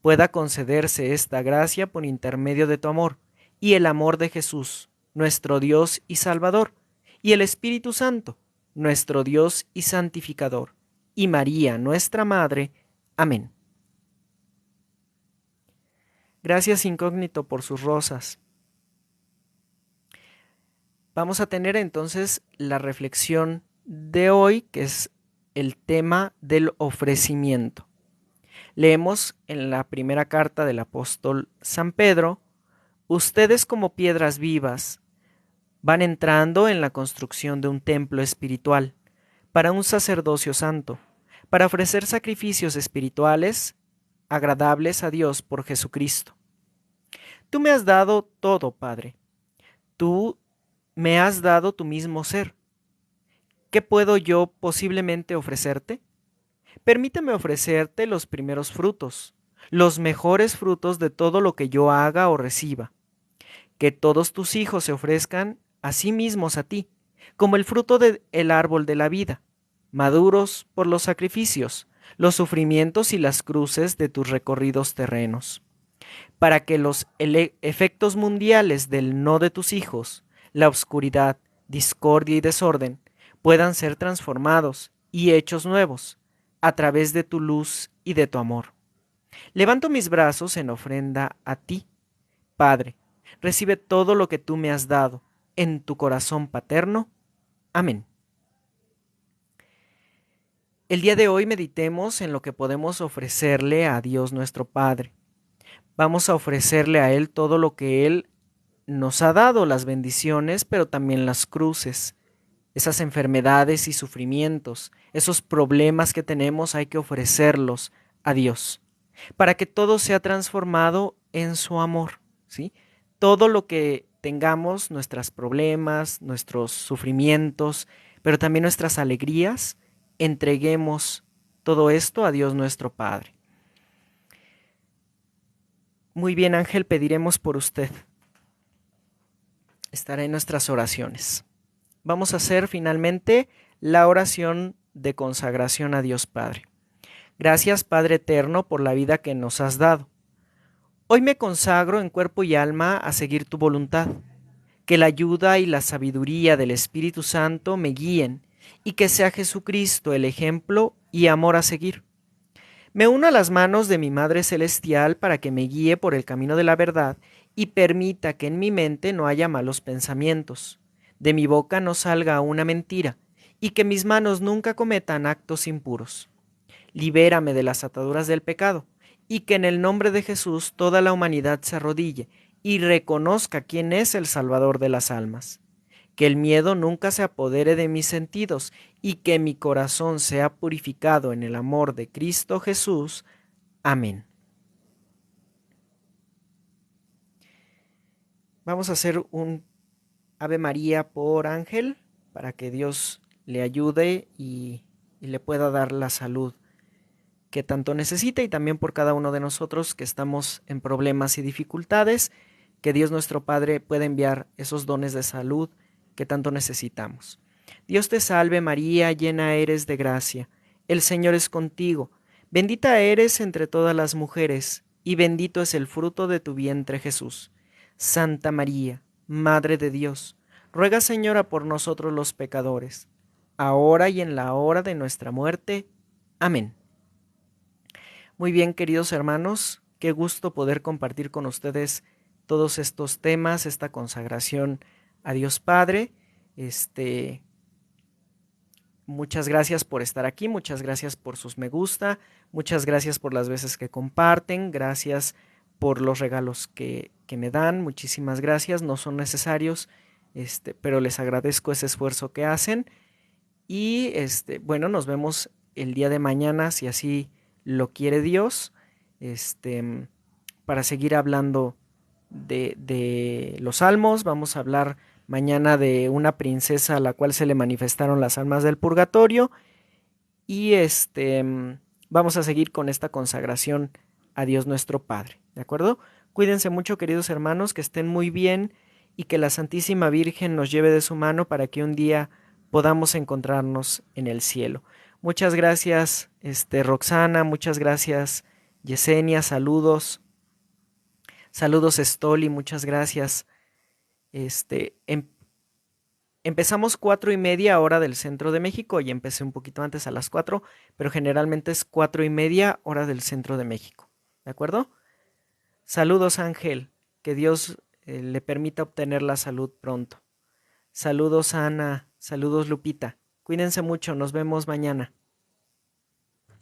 [SPEAKER 1] Pueda concederse esta gracia por intermedio de tu amor y el amor de Jesús, nuestro Dios y Salvador, y el Espíritu Santo, nuestro Dios y santificador, y María, nuestra Madre. Amén. Gracias, Incógnito, por sus rosas. Vamos a tener entonces la reflexión de hoy, que es el tema del ofrecimiento. Leemos en la primera carta del apóstol San Pedro: ustedes como piedras vivas van entrando en la construcción de un templo espiritual para un sacerdocio santo, para ofrecer sacrificios espirituales agradables a Dios por Jesucristo. Tú me has dado todo, Padre. Tú me has dado tu mismo ser. ¿Qué puedo yo posiblemente ofrecerte? Permíteme ofrecerte los primeros frutos, los mejores frutos de todo lo que yo haga o reciba. Que todos tus hijos se ofrezcan a sí mismos a ti, como el fruto del árbol de la vida, maduros por los sacrificios, los sufrimientos y las cruces de tus recorridos terrenos. Para que los efectos mundiales del no de tus hijos, la oscuridad, discordia y desorden, puedan ser transformados y hechos nuevos, a través de tu luz y de tu amor. Levanto mis brazos en ofrenda a ti, Padre. Recibe todo lo que tú me has dado en tu corazón paterno. Amén. El día de hoy meditemos en lo que podemos ofrecerle a Dios nuestro Padre. Vamos a ofrecerle a Él todo lo que Él nos ha dado, las bendiciones, pero también las cruces. Esas enfermedades y sufrimientos, esos problemas que tenemos, hay que ofrecerlos a Dios, para que todo sea transformado en su amor, ¿sí? Todo lo que tengamos nuestros problemas, nuestros sufrimientos, pero también nuestras alegrías, entreguemos todo esto a Dios nuestro Padre. Muy bien, Ángel, pediremos por usted. Estará en nuestras oraciones. Vamos a hacer finalmente la oración de consagración a Dios Padre. Gracias, Padre eterno, por la vida que nos has dado. Hoy me consagro en cuerpo y alma a seguir tu voluntad. Que la ayuda y la sabiduría del Espíritu Santo me guíen y que sea Jesucristo el ejemplo y amor a seguir. Me uno a las manos de mi Madre Celestial para que me guíe por el camino de la verdad y permita que en mi mente no haya malos pensamientos, de mi boca no salga una mentira y que mis manos nunca cometan actos impuros. Libérame de las ataduras del pecado y que en el nombre de Jesús toda la humanidad se arrodille y reconozca quién es el Salvador de las almas. Que el miedo nunca se apodere de mis sentidos y que mi corazón sea purificado en el amor de Cristo Jesús. Amén. Vamos a hacer un Ave María por Ángel para que Dios le ayude y le pueda dar la salud que tanto necesita, y también por cada uno de nosotros que estamos en problemas y dificultades, que Dios nuestro Padre pueda enviar esos dones de salud que tanto necesitamos. Dios te salve María, llena eres de gracia, el Señor es contigo, bendita eres entre todas las mujeres, y bendito es el fruto de tu vientre Jesús. Santa María, Madre de Dios, ruega Señora por nosotros los pecadores, ahora y en la hora de nuestra muerte. Amén. Muy bien, queridos hermanos, qué gusto poder compartir con ustedes todos estos temas, esta consagración a Dios Padre. Muchas gracias por estar aquí, muchas gracias por sus me gusta, muchas gracias por las veces que comparten, gracias por los regalos que me dan, muchísimas gracias, no son necesarios, pero les agradezco ese esfuerzo que hacen. Y bueno, nos vemos el día de mañana, si así lo quiere Dios, para seguir hablando de los salmos. Vamos a hablar mañana de una princesa a la cual se le manifestaron las almas del purgatorio, y vamos a seguir con esta consagración a Dios nuestro Padre, ¿de acuerdo? Cuídense mucho, queridos hermanos, que estén muy bien y que la Santísima Virgen nos lleve de su mano para que un día podamos encontrarnos en el cielo. Muchas gracias, Roxana, muchas gracias, Yesenia, saludos. Saludos, Stoli, muchas gracias. Empezamos 4:30 hora del centro de México, y empecé un poquito antes a las 4, pero generalmente es 4:30 hora del centro de México, ¿de acuerdo? Saludos, Ángel, que Dios le permita obtener la salud pronto. Saludos, Ana, saludos, Lupita. Cuídense mucho, nos vemos mañana.